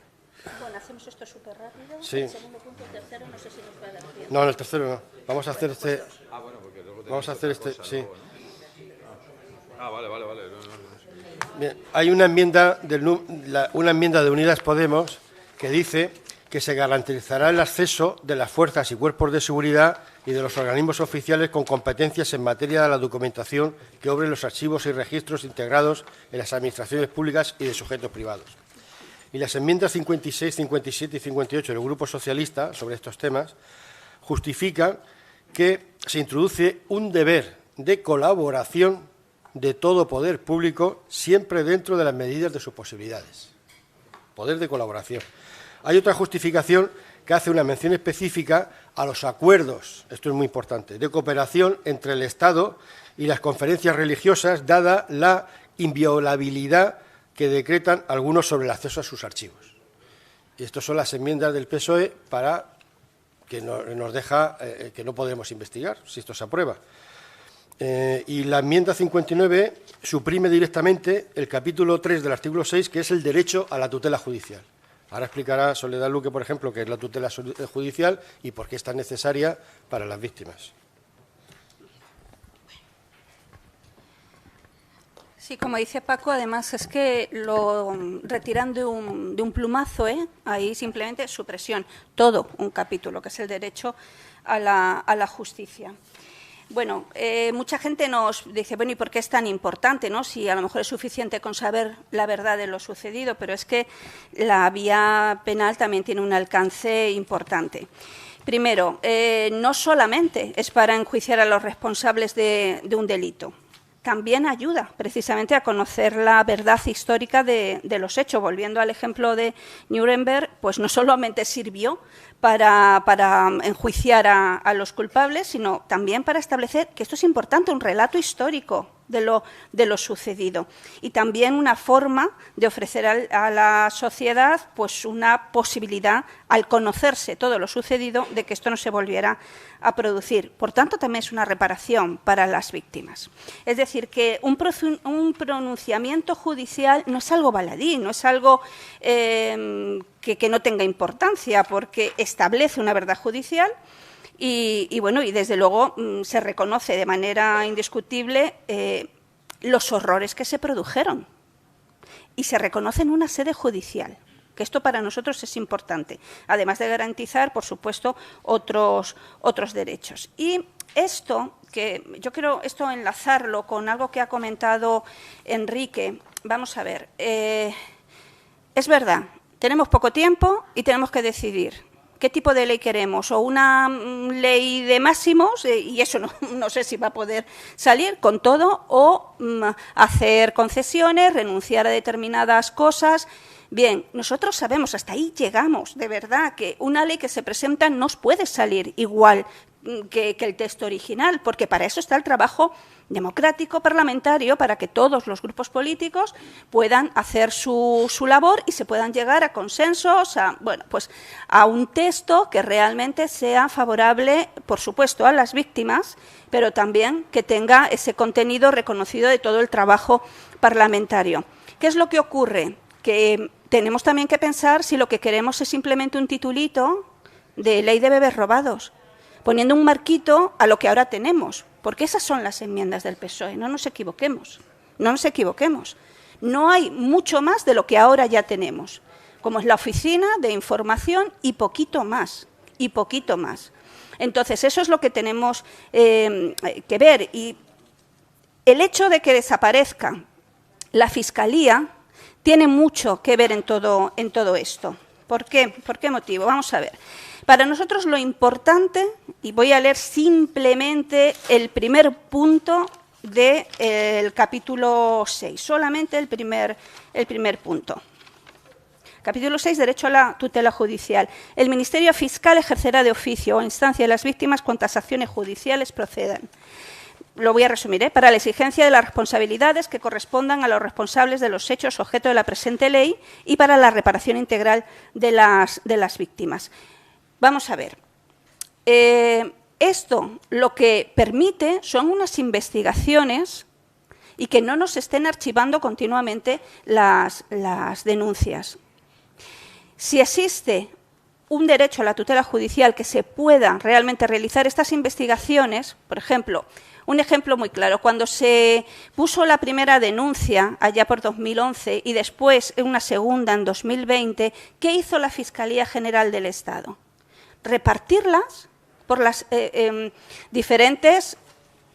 Bueno, hacemos esto súper rápido. Sí. El segundo punto, el tercero, no sé si nos va a dar tiempo. No, en el tercero no. Vamos a hacer este... Bueno, porque luego Vamos a hacer este... Sí. Vale. Bien, hay una enmienda de Unidas Podemos que dice que se garantizará el acceso de las fuerzas y cuerpos de seguridad y de los organismos oficiales con competencias en materia de la documentación que obren los archivos y registros integrados en las administraciones públicas y de sujetos privados. Y las enmiendas 56, 57 y 58 del Grupo Socialista sobre estos temas justifican que se introduce un deber de colaboración de todo poder público siempre dentro de las medidas de sus posibilidades. Poder de colaboración. Hay otra justificación que hace una mención específica a los acuerdos, esto es muy importante, de cooperación entre el Estado y las conferencias religiosas, dada la inviolabilidad que decretan algunos sobre el acceso a sus archivos. Y estas son las enmiendas del PSOE para que nos deja que no podemos investigar, si esto se aprueba. Y la enmienda 59 suprime directamente el capítulo 3 del artículo 6, que es el derecho a la tutela judicial. Ahora explicará Soledad Luque, por ejemplo, qué es la tutela judicial y por qué es tan necesaria para las víctimas. Sí, como dice Paco, además es que lo retiran de un plumazo, ahí simplemente supresión, todo un capítulo, que es el derecho a la justicia. Bueno, mucha gente nos dice, bueno, ¿y por qué es tan importante, no? Si a lo mejor es suficiente con saber la verdad de lo sucedido, pero es que la vía penal también tiene un alcance importante. Primero, no solamente es para enjuiciar a los responsables de un delito, también ayuda precisamente a conocer la verdad histórica de los hechos. Volviendo al ejemplo de Nuremberg, pues no solamente sirvió para enjuiciar a los culpables, sino también para establecer, que esto es importante, un relato histórico de lo sucedido. Y también una forma de ofrecer a la sociedad pues una posibilidad, al conocerse todo lo sucedido, de que esto no se volviera a producir. Por tanto, también es una reparación para las víctimas. Es decir, que un pronunciamiento judicial no es algo baladí, no es algo que no tenga importancia, porque establece una verdad judicial. Y bueno, y desde luego se reconoce de manera indiscutible los horrores que se produjeron y se reconoce en una sede judicial, que esto para nosotros es importante, además de garantizar, por supuesto, otros derechos. Y esto, que yo quiero enlazarlo con algo que ha comentado Enrique. Vamos a ver, es verdad, tenemos poco tiempo y tenemos que decidir qué tipo de ley queremos, o una ley de máximos, y eso no sé si va a poder salir con todo, o hacer concesiones, renunciar a determinadas cosas. Bien, nosotros sabemos, hasta ahí llegamos, de verdad, que una ley que se presenta no puede salir igual que el texto original, porque para eso está el trabajo democrático parlamentario, para que todos los grupos políticos puedan hacer su labor y se puedan llegar a consensos, a un texto que realmente sea favorable, por supuesto, a las víctimas, pero también que tenga ese contenido reconocido de todo el trabajo parlamentario. ¿Qué es lo que ocurre? Que tenemos también que pensar si lo que queremos es simplemente un titulito de ley de bebés robados, poniendo un marquito a lo que ahora tenemos, porque esas son las enmiendas del PSOE, no nos equivoquemos, no nos equivoquemos. No hay mucho más de lo que ahora ya tenemos, como es la Oficina de Información y poquito más, y poquito más. Entonces, eso es lo que tenemos que ver. Y el hecho de que desaparezca la Fiscalía tiene mucho que ver en todo esto. ¿Por qué? ¿Por qué motivo? Vamos a ver. Para nosotros lo importante, y voy a leer simplemente el primer punto del capítulo 6, solamente el primer punto. Capítulo 6, derecho a la tutela judicial. El Ministerio Fiscal ejercerá de oficio o instancia de las víctimas cuantas acciones judiciales procedan. Lo voy a resumir, para la exigencia de las responsabilidades que correspondan a los responsables de los hechos objeto de la presente ley y para la reparación integral de las víctimas. Vamos a ver. Esto lo que permite son unas investigaciones y que no nos estén archivando continuamente las denuncias. Si existe un derecho a la tutela judicial, que se pueda realmente realizar estas investigaciones, por ejemplo, un ejemplo muy claro, cuando se puso la primera denuncia allá por 2011 y después una segunda en 2020, ¿qué hizo la Fiscalía General del Estado? Repartirlas por las diferentes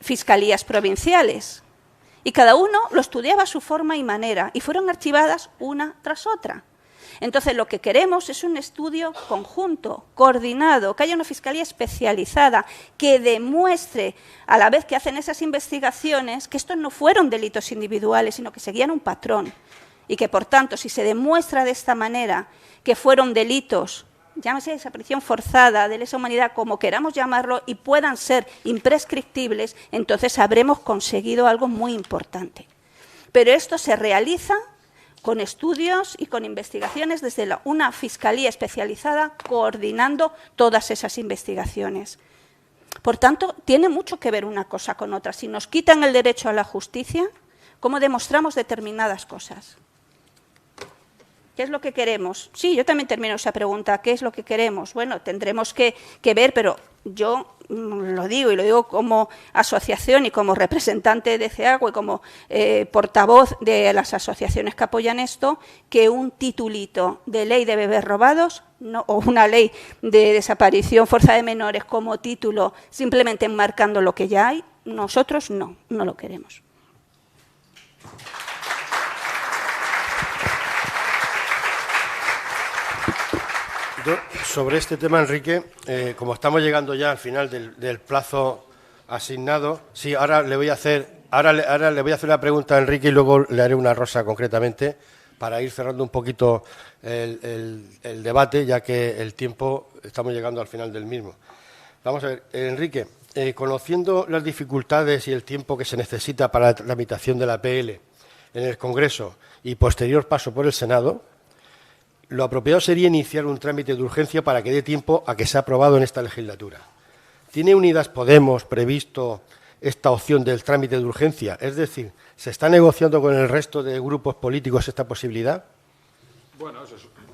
fiscalías provinciales. Y cada uno lo estudiaba a su forma y manera, y fueron archivadas una tras otra. Entonces, lo que queremos es un estudio conjunto, coordinado, que haya una fiscalía especializada, que demuestre, a la vez que hacen esas investigaciones, que estos no fueron delitos individuales, sino que seguían un patrón. Y que, por tanto, si se demuestra de esta manera que fueron delitos, llámese desaparición forzada, de lesa humanidad, como queramos llamarlo, y puedan ser imprescriptibles, entonces habremos conseguido algo muy importante. Pero esto se realiza con estudios y con investigaciones desde una fiscalía especializada coordinando todas esas investigaciones. Por tanto, tiene mucho que ver una cosa con otra. Si nos quitan el derecho a la justicia, ¿cómo demostramos determinadas cosas? ¿Qué es lo que queremos? Sí, yo también termino esa pregunta. ¿Qué es lo que queremos? Bueno, tendremos que ver, pero yo lo digo, y lo digo como asociación y como representante de CEAGUE y como portavoz de las asociaciones que apoyan esto, que un titulito de ley de bebés robados o una ley de desaparición forzada de menores como título, simplemente enmarcando lo que ya hay, nosotros no lo queremos. Sobre este tema, Enrique, como estamos llegando ya al final del plazo asignado, sí, ahora le voy a hacer una pregunta a Enrique y luego le haré una a Rosa concretamente para ir cerrando un poquito el debate, ya que el tiempo, estamos llegando al final del mismo. Vamos a ver, Enrique, conociendo las dificultades y el tiempo que se necesita para la tramitación de la PL en el Congreso y posterior paso por el Senado, lo apropiado sería iniciar un trámite de urgencia para que dé tiempo a que sea aprobado en esta legislatura. ¿Tiene Unidas Podemos previsto esta opción del trámite de urgencia? Es decir, ¿se está negociando con el resto de grupos políticos esta posibilidad? Bueno,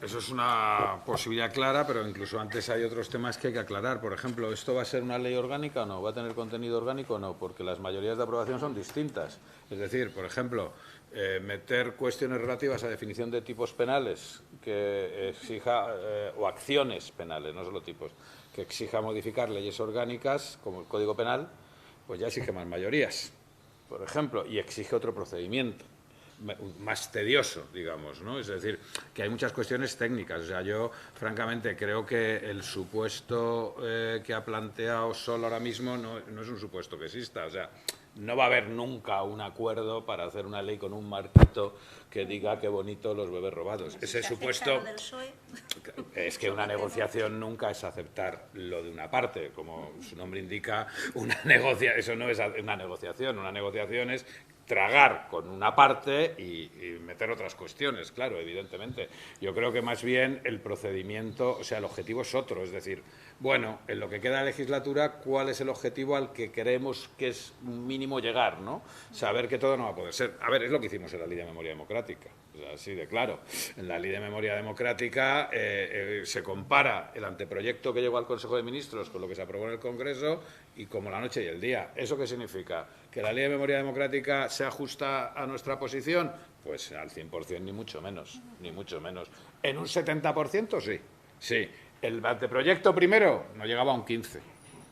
eso es una posibilidad clara, pero incluso antes hay otros temas que hay que aclarar. Por ejemplo, ¿esto va a ser una ley orgánica o no? ¿Va a tener contenido orgánico o no? Porque las mayorías de aprobación son distintas. Es decir, por ejemplo, meter cuestiones relativas a definición de tipos penales que exija, o acciones penales, no solo tipos, que exija modificar leyes orgánicas, como el Código Penal, pues ya exige más mayorías, por ejemplo, y exige otro procedimiento más tedioso, digamos, ¿no? Es decir, que hay muchas cuestiones técnicas. O sea, yo, francamente, creo que el supuesto que ha planteado Sol ahora mismo no es un supuesto que exista. O sea, no va a haber nunca un acuerdo para hacer una ley con un marquito que diga qué bonito los bebés robados. Ese supuesto es que una negociación nunca es aceptar lo de una parte. Como su nombre indica, eso no es una negociación. Una negociación es tragar con una parte y meter otras cuestiones, claro, evidentemente. Yo creo que más bien el procedimiento, o sea, el objetivo es otro, es decir, bueno, en lo que queda de legislatura, ¿cuál es el objetivo al que creemos que es mínimo llegar, ¿no? Saber que todo no va a poder ser. A ver, es lo que hicimos en la Ley de Memoria Democrática, o sea, así de claro. En la Ley de Memoria Democrática se compara el anteproyecto que llegó al Consejo de Ministros con lo que se aprobó en el Congreso y como la noche y el día. ¿Eso qué significa? ¿Que la Ley de Memoria Democrática se ajusta a nuestra posición? Pues al 100% ni mucho menos, ni mucho menos. ¿En un 70% sí? Sí. El anteproyecto primero no llegaba a un 15%.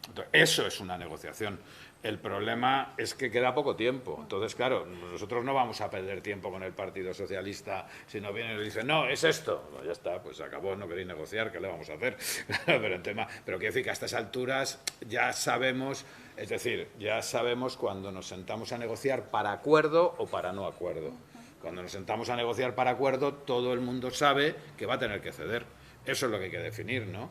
Entonces, eso es una negociación. El problema es que queda poco tiempo. Entonces, claro, nosotros no vamos a perder tiempo con el Partido Socialista si no vienen y dicen, no, es esto. Bueno, ya está, pues acabó, no queréis negociar, ¿qué le vamos a hacer? Pero quiero decir que a estas alturas ya sabemos, es decir, ya sabemos cuando nos sentamos a negociar para acuerdo o para no acuerdo. Cuando nos sentamos a negociar para acuerdo, todo el mundo sabe que va a tener que ceder. Eso es lo que hay que definir, ¿no?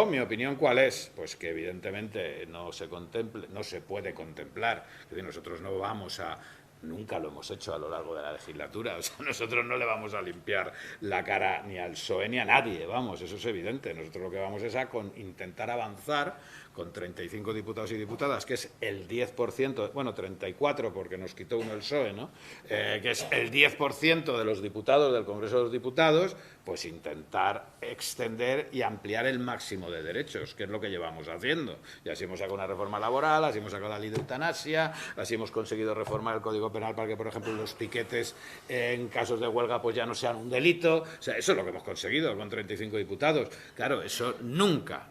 Mi opinión, ¿cuál es? Pues que evidentemente no se puede contemplar. Es decir, nosotros no vamos a... Nunca lo hemos hecho a lo largo de la legislatura. O sea, nosotros no le vamos a limpiar la cara ni al PSOE ni a nadie, vamos, eso es evidente. Nosotros lo que vamos es a intentar avanzar con 35 diputados y diputadas, que es el 10%, bueno, 34 porque nos quitó uno el PSOE, ¿no? Que es el 10% de los diputados del Congreso de los Diputados, pues intentar extender y ampliar el máximo de derechos, que es lo que llevamos haciendo. Y así hemos sacado una reforma laboral, así hemos sacado la ley de eutanasia, así hemos conseguido reformar el Código Penal para que, por ejemplo, los piquetes en casos de huelga pues ya no sean un delito. O sea, eso es lo que hemos conseguido con 35 diputados. Claro, eso nunca,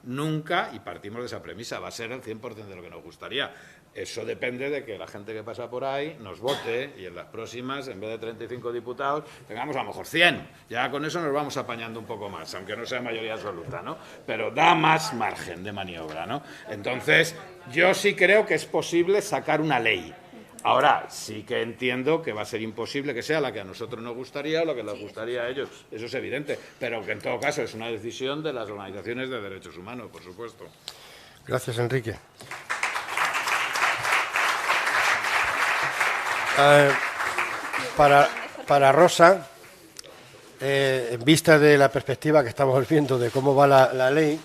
y partimos de esa premisa, va a ser el 100% de lo que nos gustaría. Eso depende de que la gente que pasa por ahí nos vote y en las próximas, en vez de 35 diputados, tengamos a lo mejor 100. Ya con eso nos vamos apañando un poco más, aunque no sea mayoría absoluta, ¿no? Pero da más margen de maniobra, ¿no? Entonces, yo sí creo que es posible sacar una ley. Ahora, sí que entiendo que va a ser imposible que sea la que a nosotros nos gustaría o la que les gustaría a ellos. Eso es evidente, pero que en todo caso es una decisión de las organizaciones de derechos humanos, por supuesto. Gracias, Enrique. Para Rosa, en vista de la perspectiva que estamos viendo de cómo va la ley,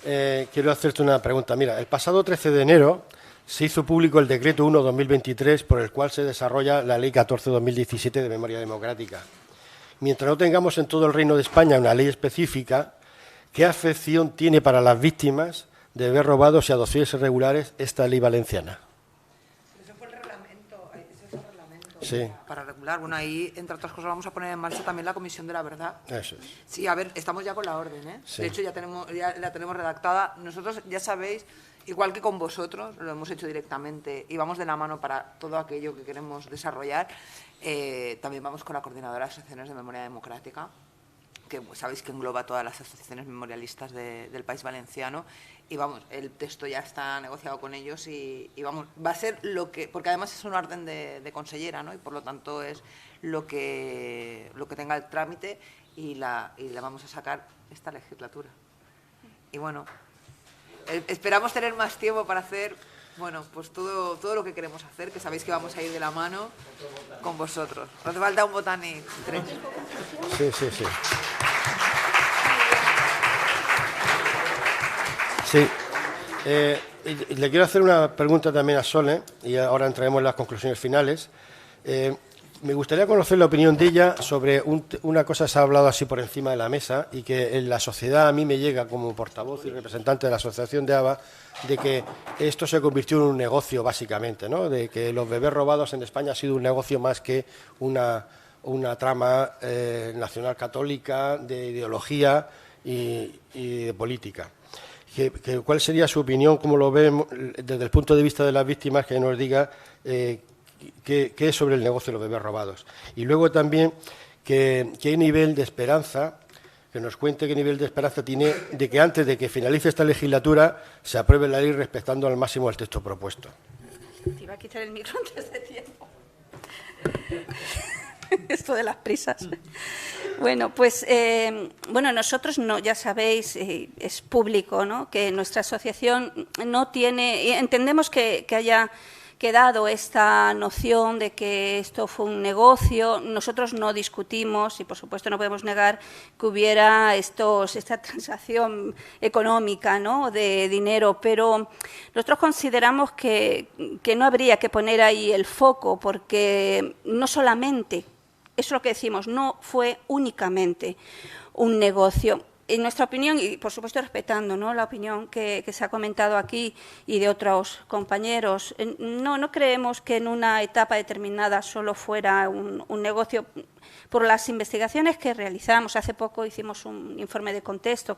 quiero hacerte una pregunta. Mira, el pasado 13 de enero se hizo público el Decreto 1/2023 por el cual se desarrolla la Ley 14/2017 de Memoria Democrática. Mientras no tengamos en todo el Reino de España una ley específica, ¿qué afección tiene para las víctimas de bebés robados y adopciones irregulares esta ley valenciana? Eso fue el reglamento, ese es el reglamento. Sí. Para regular. Bueno, ahí, entre otras cosas, vamos a poner en marcha también la Comisión de la Verdad. Eso es. Sí, a ver, estamos ya con la orden, ¿eh? Sí. De hecho, ya la tenemos redactada. Nosotros, ya sabéis, igual que con vosotros, lo hemos hecho directamente y vamos de la mano para todo aquello que queremos desarrollar. También vamos con la Coordinadora de Asociaciones de Memoria Democrática, que sabéis que engloba todas las asociaciones memorialistas del País Valenciano, y vamos, el texto ya está negociado con ellos y vamos, va a ser lo que, porque además es una orden de consellera, ¿no? Y por lo tanto es lo que tenga el trámite y la vamos a sacar esta legislatura. Y bueno, esperamos tener más tiempo para hacer, bueno, pues todo lo que queremos hacer, que sabéis que vamos a ir de la mano con vosotros. No hace falta un Botanic 3. Sí, sí, sí. Sí. Le quiero hacer una pregunta también a Sole, y ahora entraremos en las conclusiones finales. Me gustaría conocer la opinión de ella sobre una cosa que se ha hablado así por encima de la mesa y que en la sociedad a mí me llega como portavoz y representante de la Asociación de ABA, de que esto se convirtió en un negocio básicamente, ¿no? De que los bebés robados en España ha sido un negocio más que una trama nacional católica, de ideología y de política. ¿Cuál sería su opinión, cómo lo ven desde el punto de vista de las víctimas, que nos diga qué es sobre el negocio de los bebés robados? Y luego también qué nivel de esperanza, que nos cuente qué nivel de esperanza tiene de que antes de que finalice esta legislatura se apruebe la ley respetando al máximo el texto propuesto. Te iba a quitar el micro antes de tiempo. Esto de las prisas. Bueno, pues nosotros no, ya sabéis, es público, ¿no?, que nuestra asociación no tiene, entendemos que haya quedado esta noción de que esto fue un negocio. Nosotros no discutimos y, por supuesto, no podemos negar que hubiera esta transacción económica, ¿no?, de dinero, pero nosotros consideramos que no habría que poner ahí el foco, porque no solamente, eso es lo que decimos, no fue únicamente un negocio. En nuestra opinión, y por supuesto respetando, ¿no?, la opinión que se ha comentado aquí y de otros compañeros, no creemos que en una etapa determinada solo fuera un negocio. Por las investigaciones que realizamos, hace poco hicimos un informe de contexto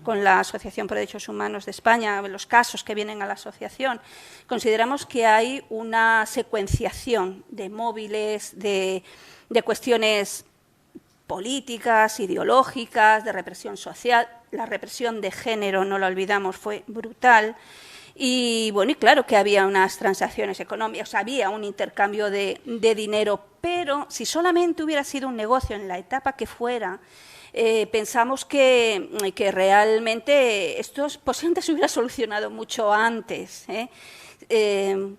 con la Asociación por Derechos Humanos de España, los casos que vienen a la asociación, consideramos que hay una secuenciación de móviles, de cuestiones políticas, ideológicas, de represión social. La represión de género, no lo olvidamos, fue brutal. Y bueno, y claro que había unas transacciones económicas, había un intercambio de dinero, pero si solamente hubiera sido un negocio en la etapa que fuera, pensamos que realmente esto posiblemente se hubiera solucionado mucho antes,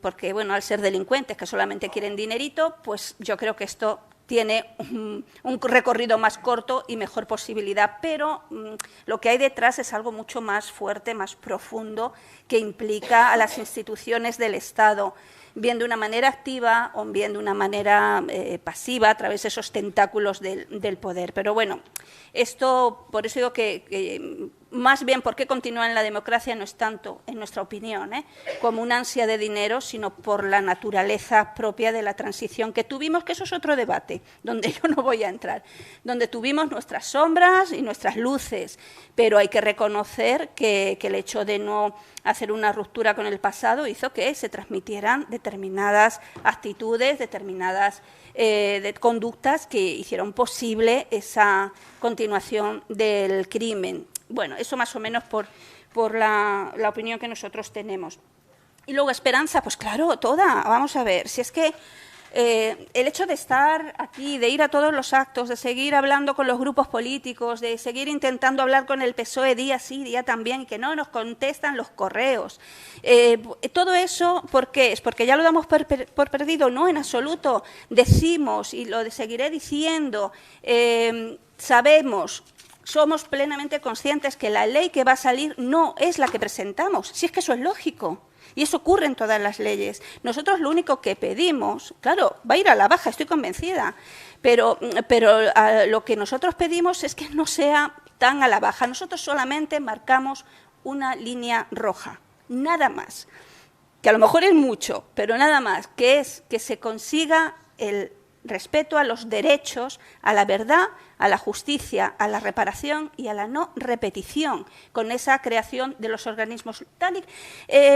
porque bueno, al ser delincuentes que solamente quieren dinerito, pues yo creo que esto tiene un recorrido más corto y mejor posibilidad, pero lo que hay detrás es algo mucho más fuerte, más profundo, que implica a las instituciones del Estado, bien de una manera activa o bien de una manera pasiva, a través de esos tentáculos del poder. Pero bueno, esto, por eso digo que más bien por qué continúa en la democracia no es tanto, en nuestra opinión, como una ansia de dinero, sino por la naturaleza propia de la transición que tuvimos, que eso es otro debate, donde yo no voy a entrar, donde tuvimos nuestras sombras y nuestras luces, pero hay que reconocer que el hecho de no hacer una ruptura con el pasado hizo que se transmitieran determinadas actitudes, determinadas conductas que hicieron posible esa continuación del crimen. Bueno, eso más o menos por la opinión que nosotros tenemos. Y luego esperanza, pues claro, toda. Vamos a ver, si es que el hecho de estar aquí, de ir a todos los actos, de seguir hablando con los grupos políticos, de seguir intentando hablar con el PSOE día sí, día también, y que no nos contestan los correos. Todo eso, ¿por qué? ¿Es porque ya lo damos por perdido? No, en absoluto. Decimos, y lo seguiré diciendo, sabemos, somos plenamente conscientes que la ley que va a salir no es la que presentamos, si es que eso es lógico. Y eso ocurre en todas las leyes. Nosotros lo único que pedimos, claro, va a ir a la baja, estoy convencida, pero lo que nosotros pedimos es que no sea tan a la baja. Nosotros solamente marcamos una línea roja, nada más, que a lo mejor es mucho, pero nada más, que es que se consiga el respeto a los derechos, a la verdad, a la justicia, a la reparación y a la no repetición, con esa creación de los organismos.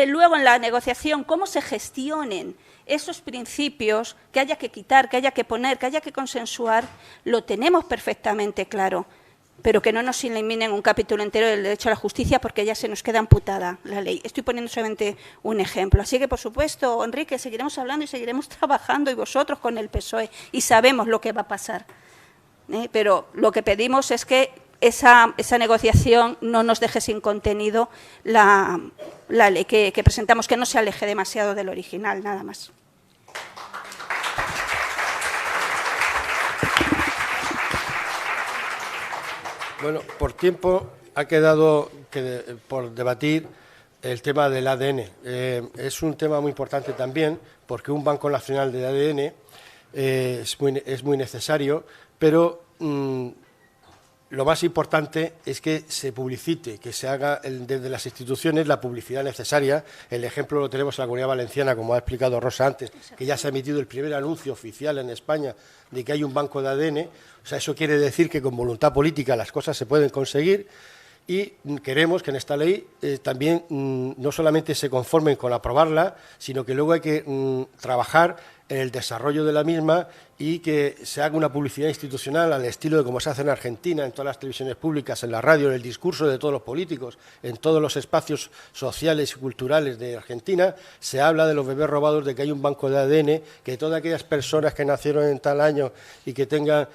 Luego, en la negociación, cómo se gestionen esos principios que haya que quitar, que haya que poner, que haya que consensuar, lo tenemos perfectamente claro, pero que no nos eliminen un capítulo entero del derecho a la justicia porque ya se nos queda amputada la ley. Estoy poniendo solamente un ejemplo. Así que, por supuesto, Enrique, seguiremos hablando y seguiremos trabajando, y vosotros con el PSOE, y sabemos lo que va a pasar. Pero lo que pedimos es que esa negociación no nos deje sin contenido la ley que presentamos, que no se aleje demasiado del original, nada más. Bueno, por tiempo ha quedado por debatir el tema del ADN. Es un tema muy importante también, porque un Banco Nacional de ADN es muy necesario, pero lo más importante es que se publicite, que se haga desde las instituciones la publicidad necesaria. El ejemplo lo tenemos en la Comunidad Valenciana, como ha explicado Rosa antes, que ya se ha emitido el primer anuncio oficial en España de que hay un banco de ADN. O sea, eso quiere decir que con voluntad política las cosas se pueden conseguir, y queremos que en esta ley también no solamente se conformen con aprobarla, sino que luego hay que trabajar en el desarrollo de la misma y que se haga una publicidad institucional al estilo de como se hace en Argentina, en todas las televisiones públicas, en la radio, en el discurso de todos los políticos, en todos los espacios sociales y culturales de Argentina. Se habla de los bebés robados, de que hay un banco de ADN, que todas aquellas personas que nacieron en tal año y que tengan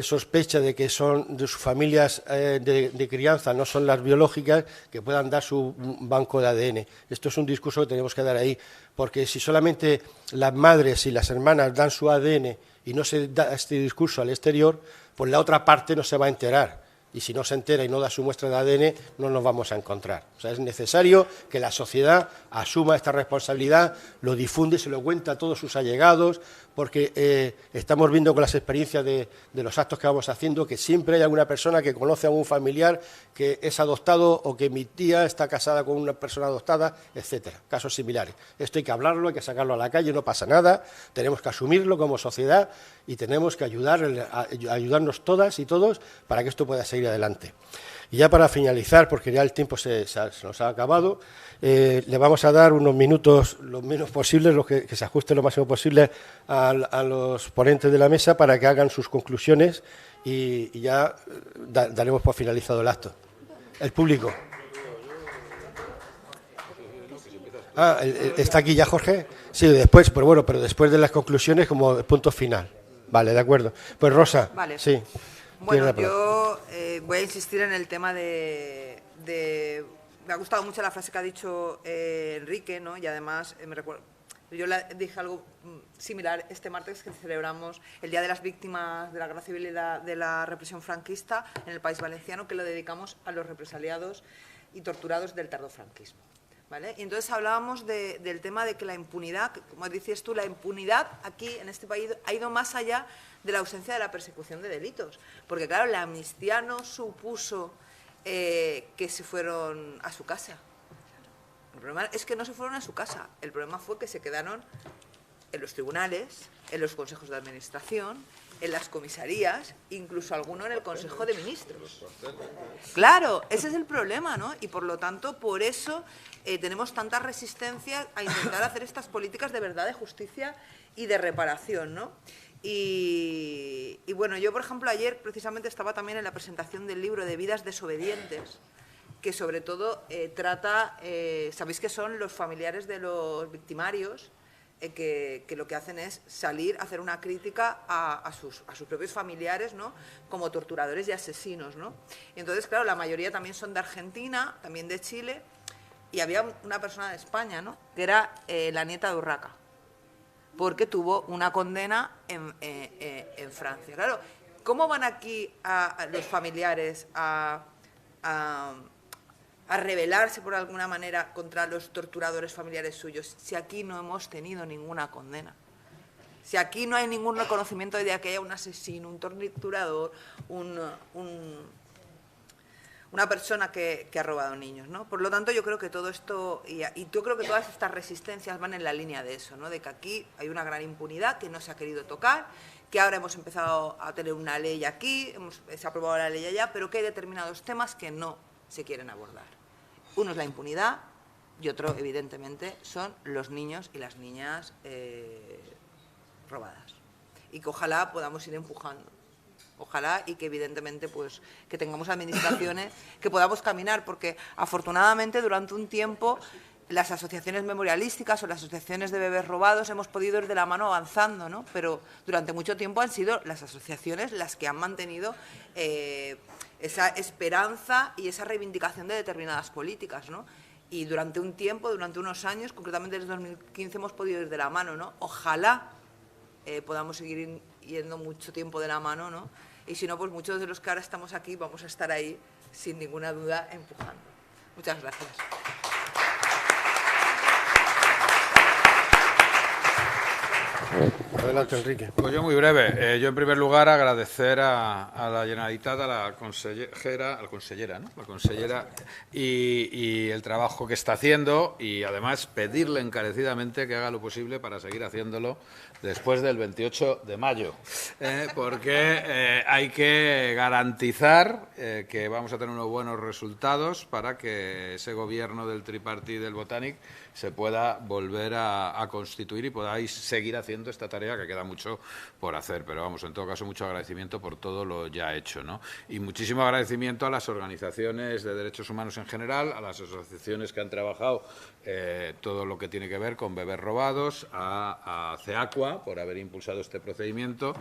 sospecha de que son de sus familias de crianza, no son las biológicas, que puedan dar su banco de ADN. Esto es un discurso que tenemos que dar ahí, porque si solamente las madres y las hermanas dan su ADN y no se da este discurso al exterior, pues la otra parte no se va a enterar. Y si no se entera y no da su muestra de ADN, no nos vamos a encontrar. O sea, es necesario que la sociedad asuma esta responsabilidad, lo difunde, se lo cuenta a todos sus allegados, porque estamos viendo con las experiencias de los actos que vamos haciendo que siempre hay alguna persona que conoce a algún familiar que es adoptado, o que mi tía está casada con una persona adoptada, etcétera. Casos similares. Esto hay que hablarlo, hay que sacarlo a la calle, no pasa nada, tenemos que asumirlo como sociedad y tenemos que ayudarnos todas y todos para que esto pueda seguir adelante. Y ya para finalizar, porque ya el tiempo se nos ha acabado, le vamos a dar unos minutos, lo menos posibles, que se ajuste lo máximo posible a los ponentes de la mesa para que hagan sus conclusiones, y ya daremos por finalizado el acto. El público. ¿Está aquí ya Jorge? Sí, después, pero bueno, pero después de las conclusiones como punto final. Vale, de acuerdo. Pues Rosa, vale. Sí. Bueno, yo voy a insistir en el tema de... Me ha gustado mucho la frase que ha dicho Enrique, ¿no? Y además me recuerdo... Yo le dije algo similar este martes, que celebramos el Día de las Víctimas de la Guerra Civil y de la represión franquista en el País Valenciano, que lo dedicamos a los represaliados y torturados del tardofranquismo, ¿vale? Y entonces hablábamos del tema de que la impunidad, como dices tú, la impunidad aquí en este país ha ido más allá de la ausencia de la persecución de delitos. Porque, claro, la amnistía no supuso que se fueron a su casa. El problema es que no se fueron a su casa. El problema fue que se quedaron en los tribunales, en los consejos de administración, en las comisarías, incluso alguno en el Consejo de Ministros. Claro, ese es el problema, ¿no? Y por lo tanto, por eso tenemos tanta resistencia a intentar hacer estas políticas de verdad, de justicia y de reparación, ¿no? Y bueno, yo, por ejemplo, ayer precisamente estaba también en la presentación del libro de Vidas desobedientes, que sobre todo trata, sabéis que son los familiares de los victimarios, que lo que hacen es salir a hacer una crítica a sus propios familiares, ¿no? Como torturadores y asesinos, ¿no? Y entonces, claro, la mayoría también son de Argentina, también de Chile, y había una persona de España, ¿no? Que era la nieta de Urraca, porque tuvo una condena en Francia. Claro, ¿cómo van aquí a los familiares a rebelarse por alguna manera contra los torturadores familiares suyos si aquí no hemos tenido ninguna condena? Si aquí no hay ningún reconocimiento de que haya un asesino, un torturador, una una persona que ha robado niños, ¿no? Por lo tanto, yo creo que todo esto, y yo creo que todas estas resistencias van en la línea de eso, ¿no? De que aquí hay una gran impunidad que no se ha querido tocar, que ahora hemos empezado a tener una ley aquí, se ha aprobado la ley allá, pero que hay determinados temas que no se quieren abordar. Uno es la impunidad y otro, evidentemente, son los niños y las niñas robadas. Y que ojalá podamos ir empujando. Ojalá y que evidentemente pues que tengamos administraciones que podamos caminar, porque afortunadamente durante un tiempo las asociaciones memorialísticas o las asociaciones de bebés robados hemos podido ir de la mano avanzando, ¿no? Pero durante mucho tiempo han sido las asociaciones las que han mantenido esa esperanza y esa reivindicación de determinadas políticas, ¿no? Y durante un tiempo, durante unos años, concretamente desde 2015, hemos podido ir de la mano, ¿no? Ojalá podamos seguir yendo mucho tiempo de la mano, ¿no? Y si no, pues muchos de los que ahora estamos aquí vamos a estar ahí, sin ninguna duda, empujando. Muchas gracias. Adelante, Enrique. Pues yo muy breve. Yo, en primer lugar, agradecer a la Generalitat, a la consellera, ¿no? La consellera y el trabajo que está haciendo, y además pedirle encarecidamente que haga lo posible para seguir haciéndolo después del 28 de mayo, porque hay que garantizar que vamos a tener unos buenos resultados para que ese gobierno del tripartit del Botànic se pueda volver a constituir y podáis seguir haciendo esta tarea, que queda mucho por hacer. Pero vamos, en todo caso, mucho agradecimiento por todo lo ya hecho, ¿no? Y muchísimo agradecimiento a las organizaciones de derechos humanos en general, a las asociaciones que han trabajado todo lo que tiene que ver con bebés robados, a CEACUA por haber impulsado este procedimiento.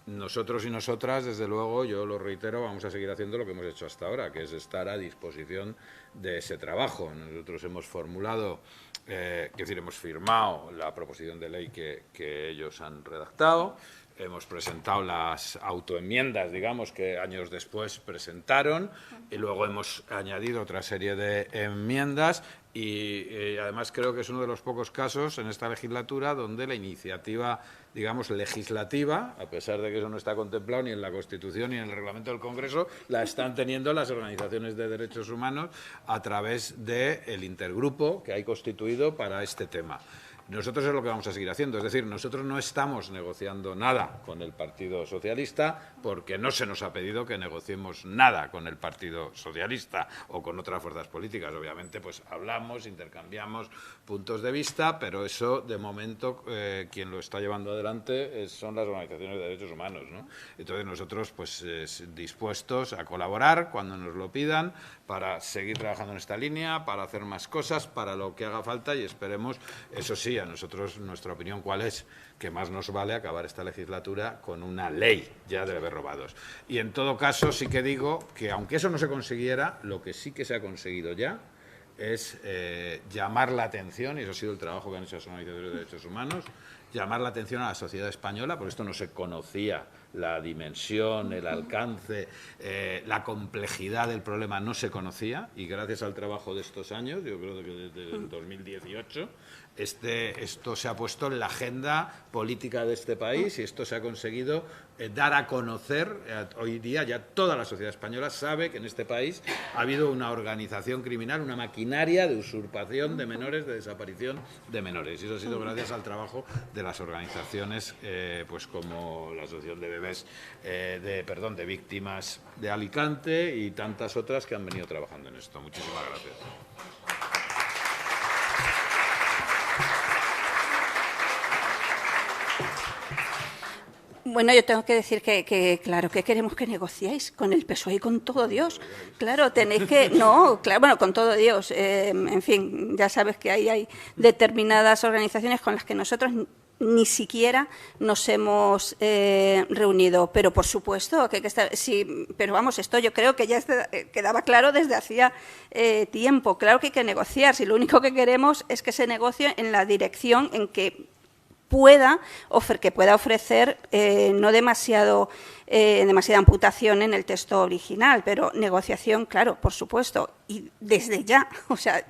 Nosotros y nosotras, desde luego, yo lo reitero, vamos a seguir haciendo lo que hemos hecho hasta ahora, que es estar a disposición de ese trabajo. Nosotros hemos formulado, es decir, hemos firmado la proposición de ley que ellos han redactado, hemos presentado las autoenmiendas, digamos, que años después presentaron, y luego hemos añadido otra serie de enmiendas, y además creo que es uno de los pocos casos en esta legislatura donde la iniciativa, digamos, legislativa, a pesar de que eso no está contemplado ni en la Constitución ni en el Reglamento del Congreso, la están teniendo las organizaciones de derechos humanos a través del intergrupo que hay constituido para este tema. Nosotros es lo que vamos a seguir haciendo, es decir, nosotros no estamos negociando nada con el Partido Socialista porque no se nos ha pedido que negociemos nada con el Partido Socialista o con otras fuerzas políticas. Obviamente, pues hablamos, intercambiamos puntos de vista, pero eso, de momento, quien lo está llevando adelante son las organizaciones de derechos humanos, ¿no? Entonces, nosotros, pues, dispuestos a colaborar cuando nos lo pidan para seguir trabajando en esta línea, para hacer más cosas, para lo que haga falta, y esperemos, eso sí, a nosotros, nuestra opinión, ¿cuál es? Que más nos vale acabar esta legislatura con una ley ya de bebés robados. Y en todo caso, sí que digo que, aunque eso no se consiguiera, lo que sí que se ha conseguido ya es llamar la atención, y eso ha sido el trabajo que han hecho las organizaciones de derechos humanos, llamar la atención a la sociedad española, porque esto no se conocía, la dimensión, el alcance, la complejidad del problema no se conocía, y gracias al trabajo de estos años, yo creo que desde el 2018, esto se ha puesto en la agenda política de este país, y esto se ha conseguido dar a conocer. Hoy día ya toda la sociedad española sabe que en este país ha habido una organización criminal, una maquinaria de usurpación de menores, de desaparición de menores. Y eso ha sido gracias al trabajo de las organizaciones, pues como la Asociación de Bebés, de Víctimas de Alicante, y tantas otras que han venido trabajando en esto. Muchísimas gracias. Bueno, yo tengo que decir que claro, que queremos que negociéis con el PSOE y con todo Dios. Claro, tenéis que... No, claro, bueno, con todo Dios. En fin, ya sabes que ahí hay determinadas organizaciones con las que nosotros ni siquiera nos hemos reunido. Pero, por supuesto, que está, sí, pero vamos, esto yo creo que ya quedaba claro desde hacía tiempo. Claro que hay que negociar. Si lo único que queremos es que se negocie en la dirección en que pueda ofrecer no demasiada amputación en el texto original, pero negociación, claro, por supuesto, y desde ya, o sea,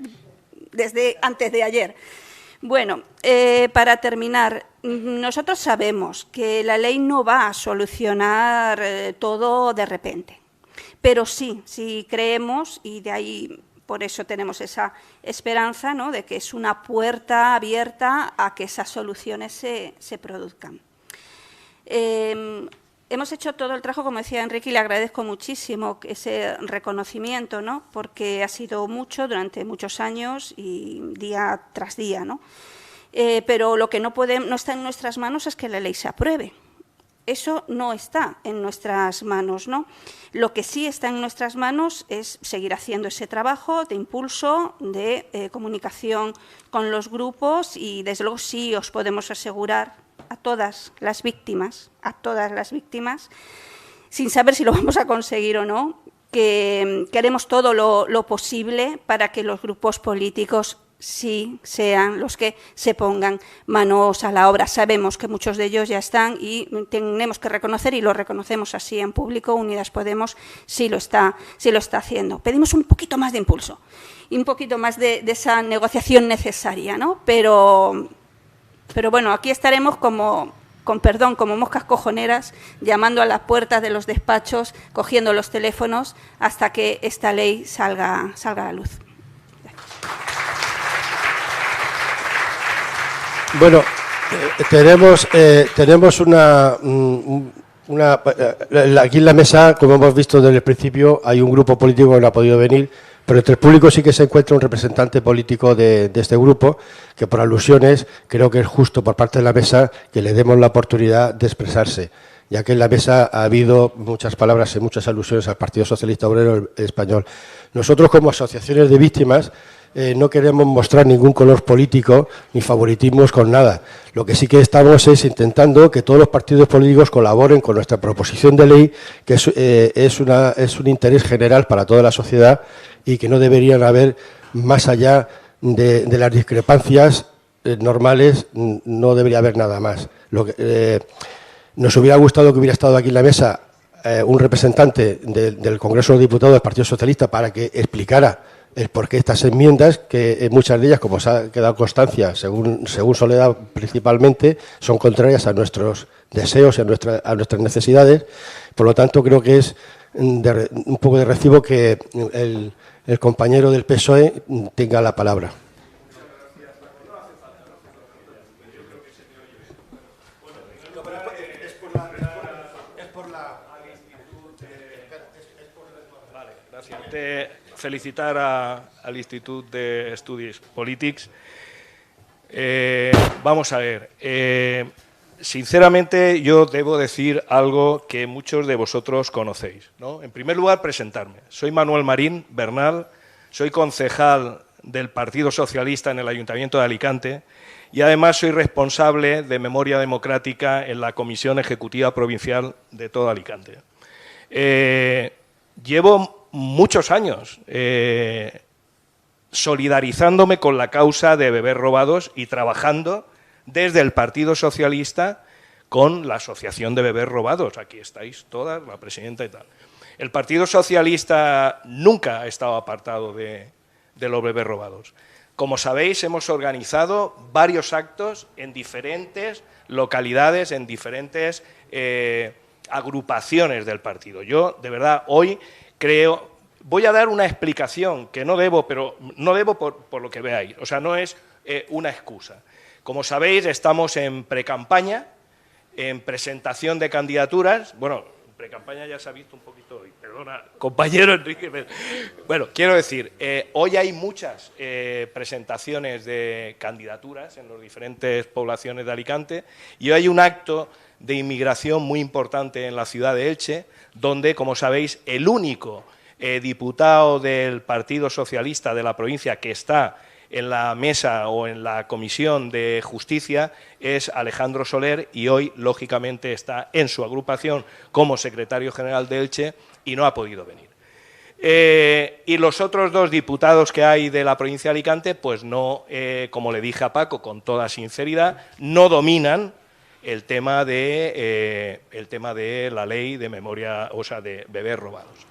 desde antes de ayer. Bueno, para terminar, nosotros sabemos que la ley no va a solucionar todo de repente. Pero sí creemos, y de ahí por eso tenemos esa esperanza, ¿no?, de que es una puerta abierta a que esas soluciones se produzcan. Hemos hecho todo el trabajo, como decía Enrique, y le agradezco muchísimo ese reconocimiento, ¿no?, porque ha sido mucho durante muchos años y día tras día, ¿no? Pero lo que no está en nuestras manos es que la ley se apruebe. Eso no está en nuestras manos, ¿no? Lo que sí está en nuestras manos es seguir haciendo ese trabajo de impulso, de comunicación con los grupos y, desde luego, sí os podemos asegurar a todas las víctimas, sin saber si lo vamos a conseguir o no, que haremos todo lo posible para que los grupos políticos sí sean los que se pongan manos a la obra. Sabemos que muchos de ellos ya están y tenemos que reconocer, y lo reconocemos así en público, Unidas Podemos sí lo está haciendo. Pedimos un poquito más de impulso y un poquito más de esa negociación necesaria, ¿no? Pero bueno, aquí estaremos como moscas cojoneras, llamando a las puertas de los despachos, cogiendo los teléfonos, hasta que esta ley salga a la luz. Bueno, tenemos aquí en la mesa, como hemos visto desde el principio, hay un grupo político que no ha podido venir, pero entre el público sí que se encuentra un representante político de este grupo, que por alusiones creo que es justo por parte de la mesa que le demos la oportunidad de expresarse, ya que en la mesa ha habido muchas palabras y muchas alusiones al Partido Socialista Obrero Español. Nosotros, como asociaciones de víctimas, no queremos mostrar ningún color político ni favoritismos con nada. Lo que sí que estamos es intentando que todos los partidos políticos colaboren con nuestra proposición de ley, que es un interés general para toda la sociedad y que no deberían haber, más allá de las discrepancias normales, no debería haber nada más. Nos hubiera gustado que hubiera estado aquí en la mesa un representante del Congreso de los Diputados del Partido Socialista para que explicara el por qué estas enmiendas, que muchas de ellas, como se ha quedado constancia, según Soledad principalmente, son contrarias a nuestros deseos y a nuestras necesidades. Por lo tanto, creo que es un poco de recibo que el compañero del PSOE tenga la palabra. Vale, gracias. Felicitar al Institut d'Estudis Polítics. Vamos a ver, sinceramente yo debo decir algo que muchos de vosotros conocéis, ¿no? En primer lugar, presentarme. Soy Manuel Marín Bernal, soy concejal del Partido Socialista en el Ayuntamiento de Alicante y además soy responsable de Memoria Democrática en la Comisión Ejecutiva Provincial de todo Alicante. Llevo muchos años solidarizándome con la causa de bebés robados y trabajando desde el Partido Socialista con la Asociación de Bebés Robados. Aquí estáis todas, la presidenta y tal. El Partido Socialista nunca ha estado apartado de los bebés robados. Como sabéis, hemos organizado varios actos en diferentes localidades, en diferentes agrupaciones del partido. Yo, de verdad, hoy voy a dar una explicación que no debo, pero no debo por lo que veáis, o sea, no es una excusa. Como sabéis, estamos en precampaña, en presentación de candidaturas. Bueno, precampaña ya se ha visto un poquito hoy, perdona, compañero Enrique. Bueno, quiero decir, hoy hay muchas presentaciones de candidaturas en las diferentes poblaciones de Alicante y hoy hay un acto de inmigración muy importante en la ciudad de Elche, donde, como sabéis, el único diputado del Partido Socialista de la provincia que está en la mesa o en la Comisión de Justicia es Alejandro Soler y hoy, lógicamente, está en su agrupación como secretario general de Elche y no ha podido venir. Y los otros dos diputados que hay de la provincia de Alicante, pues no, como le dije a Paco con toda sinceridad, no dominan el tema de la ley de memoria, o sea, de bebés robados.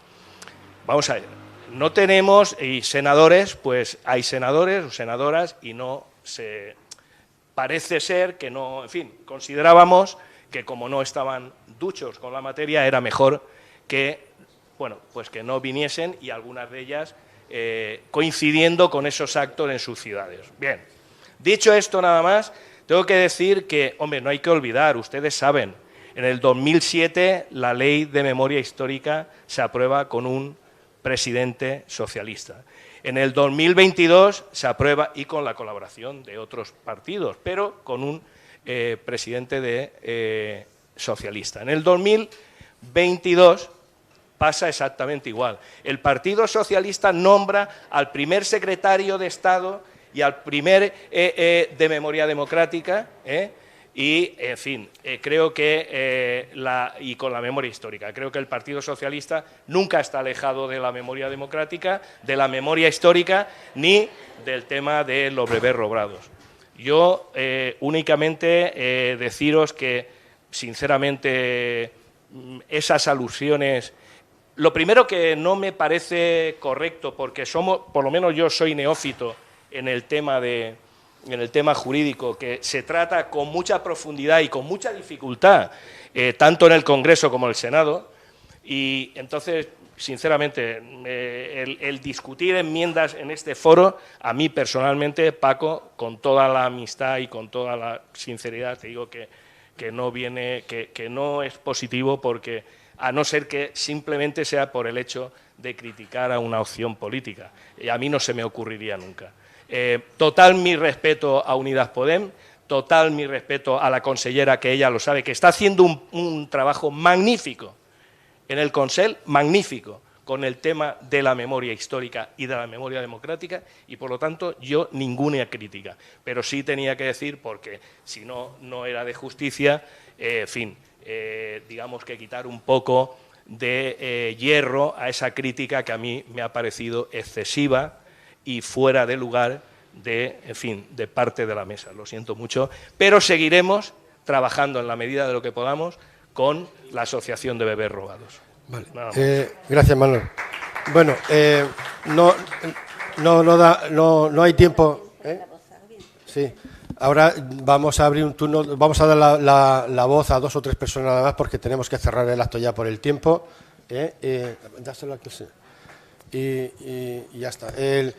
Vamos a ver, no tenemos, y senadores, pues hay senadores o senadoras y no se... Parece ser que no, en fin, considerábamos que como no estaban duchos con la materia era mejor que bueno, pues que no viniesen y algunas de ellas coincidiendo con esos actos en sus ciudades. Bien, dicho esto nada más, tengo que decir que, hombre, no hay que olvidar, ustedes saben, en el 2007 la Ley de Memoria Histórica se aprueba con un presidente socialista. En el 2022 se aprueba, y con la colaboración de otros partidos, pero con un presidente socialista. En el 2022 pasa exactamente igual. El Partido Socialista nombra al primer secretario de Estado y al primer de Memoria Democrática, y, en fin, creo que, y con la memoria histórica, creo que el Partido Socialista nunca está alejado de la memoria democrática, de la memoria histórica, ni del tema de los bebés robados. Yo únicamente deciros que, sinceramente, esas alusiones... Lo primero que no me parece correcto, porque por lo menos yo soy neófito en el tema jurídico, que se trata con mucha profundidad y con mucha dificultad, tanto en el Congreso como en el Senado, y entonces, sinceramente, el discutir enmiendas en este foro, a mí personalmente, Paco, con toda la amistad y con toda la sinceridad, te digo que no es positivo, porque a no ser que simplemente sea por el hecho de criticar a una opción política. Y a mí no se me ocurriría nunca. Total mi respeto a Unidas Podem, total mi respeto a la consellera, que ella lo sabe, que está haciendo un trabajo magnífico en el Consell, magnífico, con el tema de la memoria histórica y de la memoria democrática, y por lo tanto yo ninguna crítica. Pero sí tenía que decir, porque si no, no era de justicia, en fin, digamos que quitar un poco de hierro a esa crítica que a mí me ha parecido excesiva y fuera de lugar en fin, de parte de la mesa. Lo siento mucho, pero seguiremos trabajando en la medida de lo que podamos con la Asociación de Bebés Robados. Vale. Gracias, Manuel. Bueno, no hay tiempo. Sí. Ahora vamos a abrir un turno, vamos a dar la voz a 2 o 3 personas nada más, porque tenemos que cerrar el acto ya por el tiempo. Dáselo aquí, sí. Y ya está.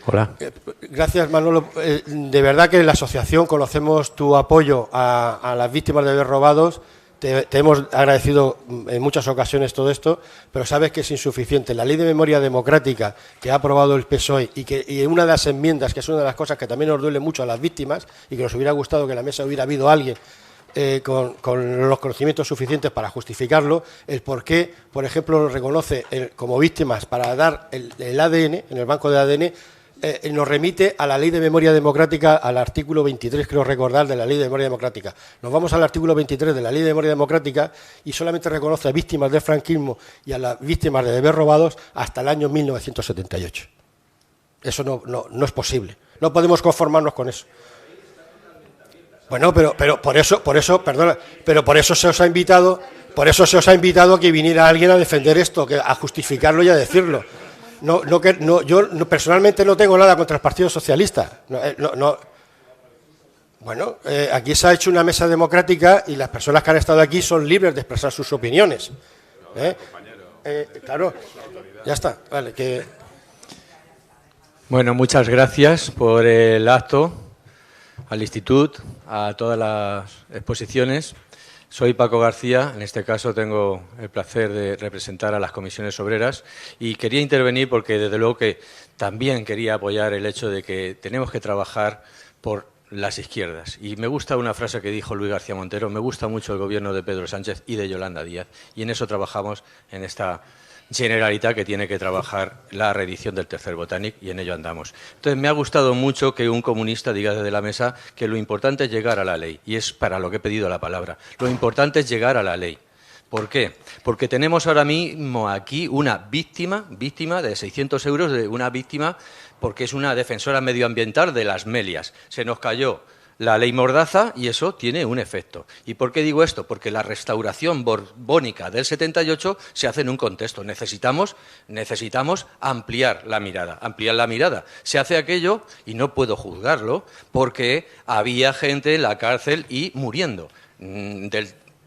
Hola. Gracias, Manolo. De verdad que en la asociación conocemos tu apoyo a las víctimas de bebés robados. Te hemos agradecido en muchas ocasiones todo esto, pero sabes que es insuficiente. La Ley de Memoria Democrática que ha aprobado el PSOE y una de las enmiendas, que es una de las cosas que también nos duele mucho a las víctimas, y que nos hubiera gustado que en la mesa hubiera habido alguien con los conocimientos suficientes para justificarlo, el por qué, por ejemplo, nos reconoce como víctimas para dar el ADN, en el banco de ADN, nos remite a la Ley de Memoria Democrática, al artículo 23, creo recordar, de la Ley de Memoria Democrática. Nos vamos al artículo 23 de la Ley de Memoria Democrática y solamente reconoce a víctimas del franquismo y a las víctimas de bebés robados hasta el año 1978. Eso no es posible. No podemos conformarnos con eso. Bueno, pero por eso, perdona, pero por eso se os ha invitado a que viniera alguien a defender esto, a justificarlo y a decirlo. Yo personalmente no tengo nada contra el Partido Socialista. Bueno, aquí se ha hecho una mesa democrática y las personas que han estado aquí son libres de expresar sus opiniones. Claro, ya está. Vale, Bueno, muchas gracias por el acto, al Instituto, a todas las exposiciones. Soy Paco García, en este caso tengo el placer de representar a las comisiones obreras y quería intervenir porque desde luego que también quería apoyar el hecho de que tenemos que trabajar por las izquierdas. Y me gusta una frase que dijo Luis García Montero, me gusta mucho el gobierno de Pedro Sánchez y de Yolanda Díaz, y en eso trabajamos en esta Generalitat que tiene que trabajar la reedición del Tercer Botànic y en ello andamos. Entonces me ha gustado mucho que un comunista diga desde la mesa que lo importante es llegar a la ley y es para lo que he pedido la palabra. Lo importante es llegar a la ley. ¿Por qué? Porque tenemos ahora mismo aquí una víctima de 600 euros, de una víctima porque es una defensora medioambiental de las melias. Se nos cayó la ley Mordaza y eso tiene un efecto. ¿Y por qué digo esto? Porque la restauración borbónica del 78 se hace en un contexto. Necesitamos ampliar la mirada. Ampliar la mirada. Se hace aquello, y no puedo juzgarlo, porque había gente en la cárcel y muriendo.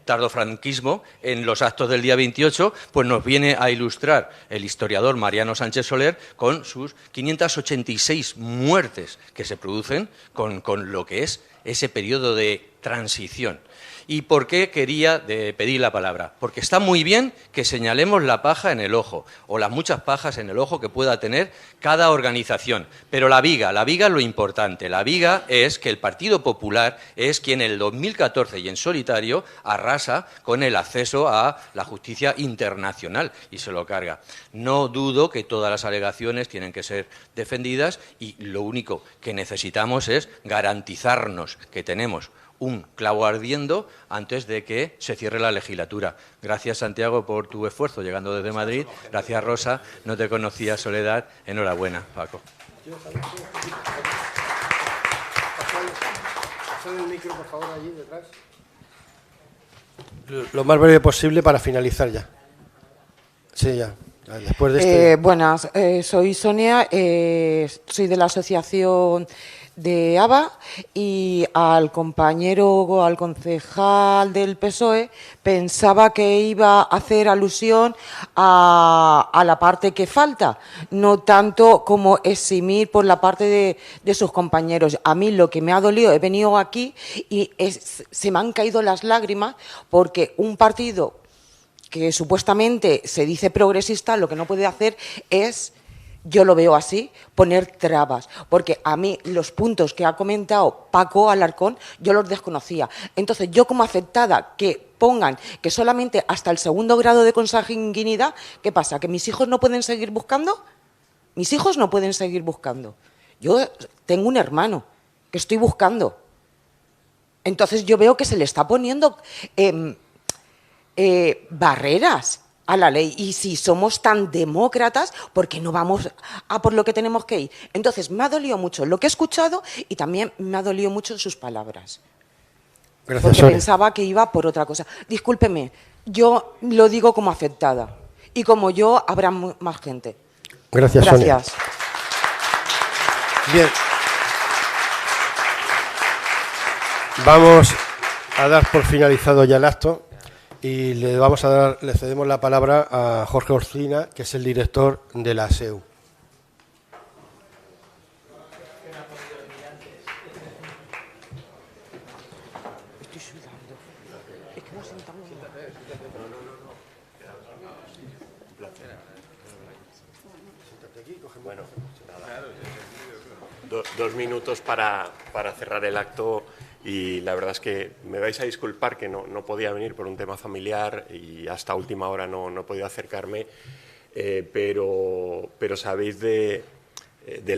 tardofranquismo en los actos del día 28, pues nos viene a ilustrar el historiador Mariano Sánchez Soler con sus 586 muertes que se producen con lo que es ese periodo de transición. ¿Y por qué quería pedir la palabra? Porque está muy bien que señalemos la paja en el ojo, o las muchas pajas en el ojo que pueda tener cada organización. Pero la viga es lo importante. La viga es que el Partido Popular es quien en el 2014 y en solitario arrasa con el acceso a la justicia internacional y se lo carga. No dudo que todas las alegaciones tienen que ser defendidas y lo único que necesitamos es garantizarnos que tenemos un clavo ardiendo antes de que se cierre la legislatura. Gracias, Santiago, por tu esfuerzo llegando desde Madrid. Gracias, Rosa. No te conocía, Soledad. Enhorabuena, Paco. Pasad el micro, por favor, allí detrás. Lo más breve posible para finalizar ya. Sí, ya. Después de este... Buenas, soy Sonia, soy de la asociación de ABA y al compañero, al concejal del PSOE, pensaba que iba a hacer alusión a la parte que falta, no tanto como eximir por la parte de sus compañeros. A mí lo que me ha dolido, he venido aquí y se me han caído las lágrimas porque un partido que supuestamente se dice progresista, lo que no puede hacer es, yo lo veo así, poner trabas. Porque a mí los puntos que ha comentado Paco Alarcón, yo los desconocía. Entonces, yo como afectada, que pongan que solamente hasta el 2º grado de consanguinidad, ¿qué pasa? ¿Que mis hijos no pueden seguir buscando? Mis hijos no pueden seguir buscando. Yo tengo un hermano que estoy buscando. Entonces, yo veo que se le está poniendo... barreras a la ley, y si somos tan demócratas, ¿por qué no vamos a por lo que tenemos que ir? Entonces, me ha dolido mucho lo que he escuchado y también me ha dolido mucho sus palabras. Gracias, porque Sonia. pensaba que iba por otra cosa. Discúlpeme, yo lo digo como afectada y como yo habrá más gente. Gracias, Sonia. Bien. Vamos a dar por finalizado ya el acto y le cedemos la palabra a Jorge Orcina, que es el director de la SEU. Bueno, dos minutos para cerrar el acto. Y la verdad es que me vais a disculpar que no podía venir por un tema familiar y hasta última hora no he podido acercarme, pero sabéis del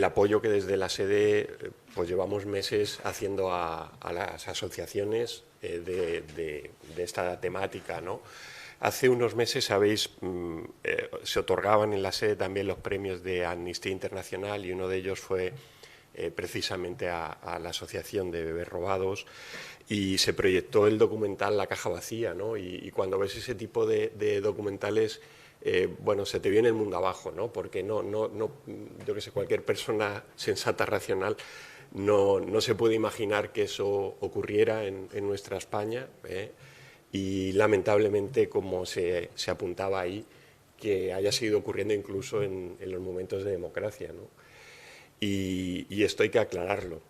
apoyo que desde la sede pues llevamos meses haciendo a las asociaciones de esta temática, ¿no? Hace unos meses, sabéis, se otorgaban en la sede también los premios de Amnistía Internacional y uno de ellos fue precisamente a la Asociación de Bebés Robados y se proyectó el documental La caja vacía, ¿no? Y cuando ves ese tipo de documentales, bueno, se te viene el mundo abajo, ¿no? Porque yo que sé, cualquier persona sensata, racional, no se puede imaginar que eso ocurriera en nuestra España, y lamentablemente, como se apuntaba ahí, que haya seguido ocurriendo incluso en los momentos de democracia, ¿no? Y esto hay que aclararlo,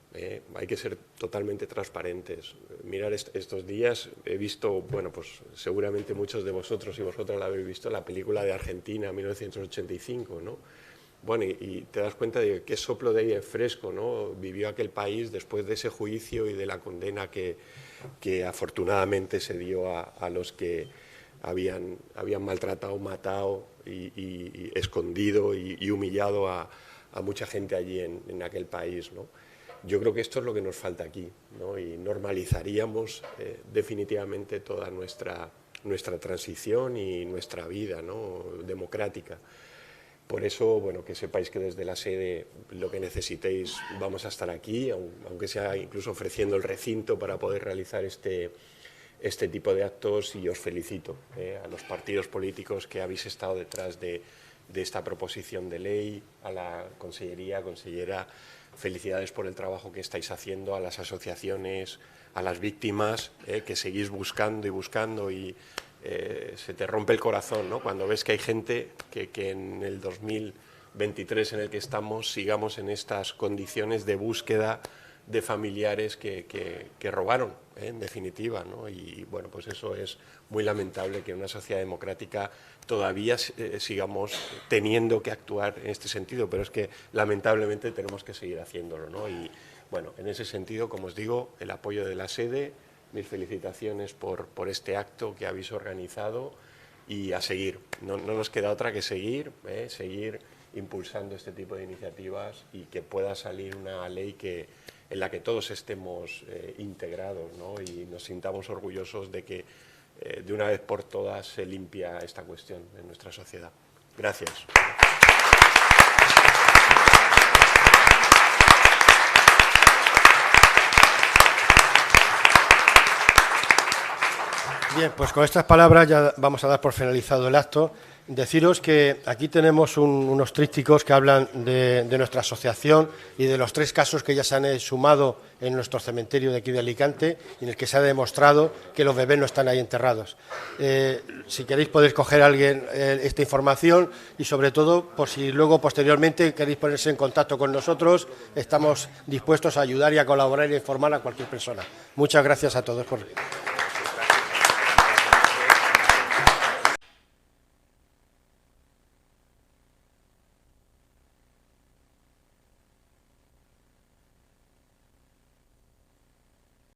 hay que ser totalmente transparentes. Mirar estos días, he visto, bueno, pues seguramente muchos de vosotros y vosotras la habéis visto, la película de Argentina, 1985, ¿no? Bueno, y te das cuenta de qué soplo de aire fresco, ¿no? Vivió aquel país después de ese juicio y de la condena que afortunadamente se dio a los que habían maltratado, matado y escondido y humillado a mucha gente allí en aquel país, ¿no? Yo creo que esto es lo que nos falta aquí, ¿no? Y normalizaríamos definitivamente toda nuestra transición y nuestra vida, ¿no? Democrática. Por eso, bueno, que sepáis que desde la sede lo que necesitéis vamos a estar aquí, aunque sea incluso ofreciendo el recinto para poder realizar este tipo de actos, y os felicito a los partidos políticos que habéis estado detrás de de esta proposición de ley, a la consellera, felicidades por el trabajo que estáis haciendo, a las asociaciones, a las víctimas, que seguís buscando y buscando y se te rompe el corazón, ¿no?, cuando ves que hay gente que en el 2023 en el que estamos sigamos en estas condiciones de búsqueda de familiares que robaron, en definitiva, ¿no? Y bueno, pues eso es muy lamentable, que en una sociedad democrática todavía sigamos teniendo que actuar en este sentido, pero es que lamentablemente tenemos que seguir haciéndolo, ¿no? Y bueno, en ese sentido, como os digo, el apoyo de la sede, mis felicitaciones por este acto que habéis organizado y a seguir. No nos queda otra que seguir impulsando este tipo de iniciativas y que pueda salir una ley en la que todos estemos integrados, ¿no?, y nos sintamos orgullosos de que de una vez por todas se limpia esta cuestión en nuestra sociedad. Gracias. Bien, pues con estas palabras ya vamos a dar por finalizado el acto. Deciros que aquí tenemos unos trípticos que hablan de nuestra asociación y de los 3 casos que ya se han sumado en nuestro cementerio de aquí de Alicante, en el que se ha demostrado que los bebés no están ahí enterrados. Si queréis podéis coger a alguien esta información y sobre todo, por si luego posteriormente queréis ponerse en contacto con nosotros, estamos dispuestos a ayudar y a colaborar y a informar a cualquier persona. Muchas gracias a todos por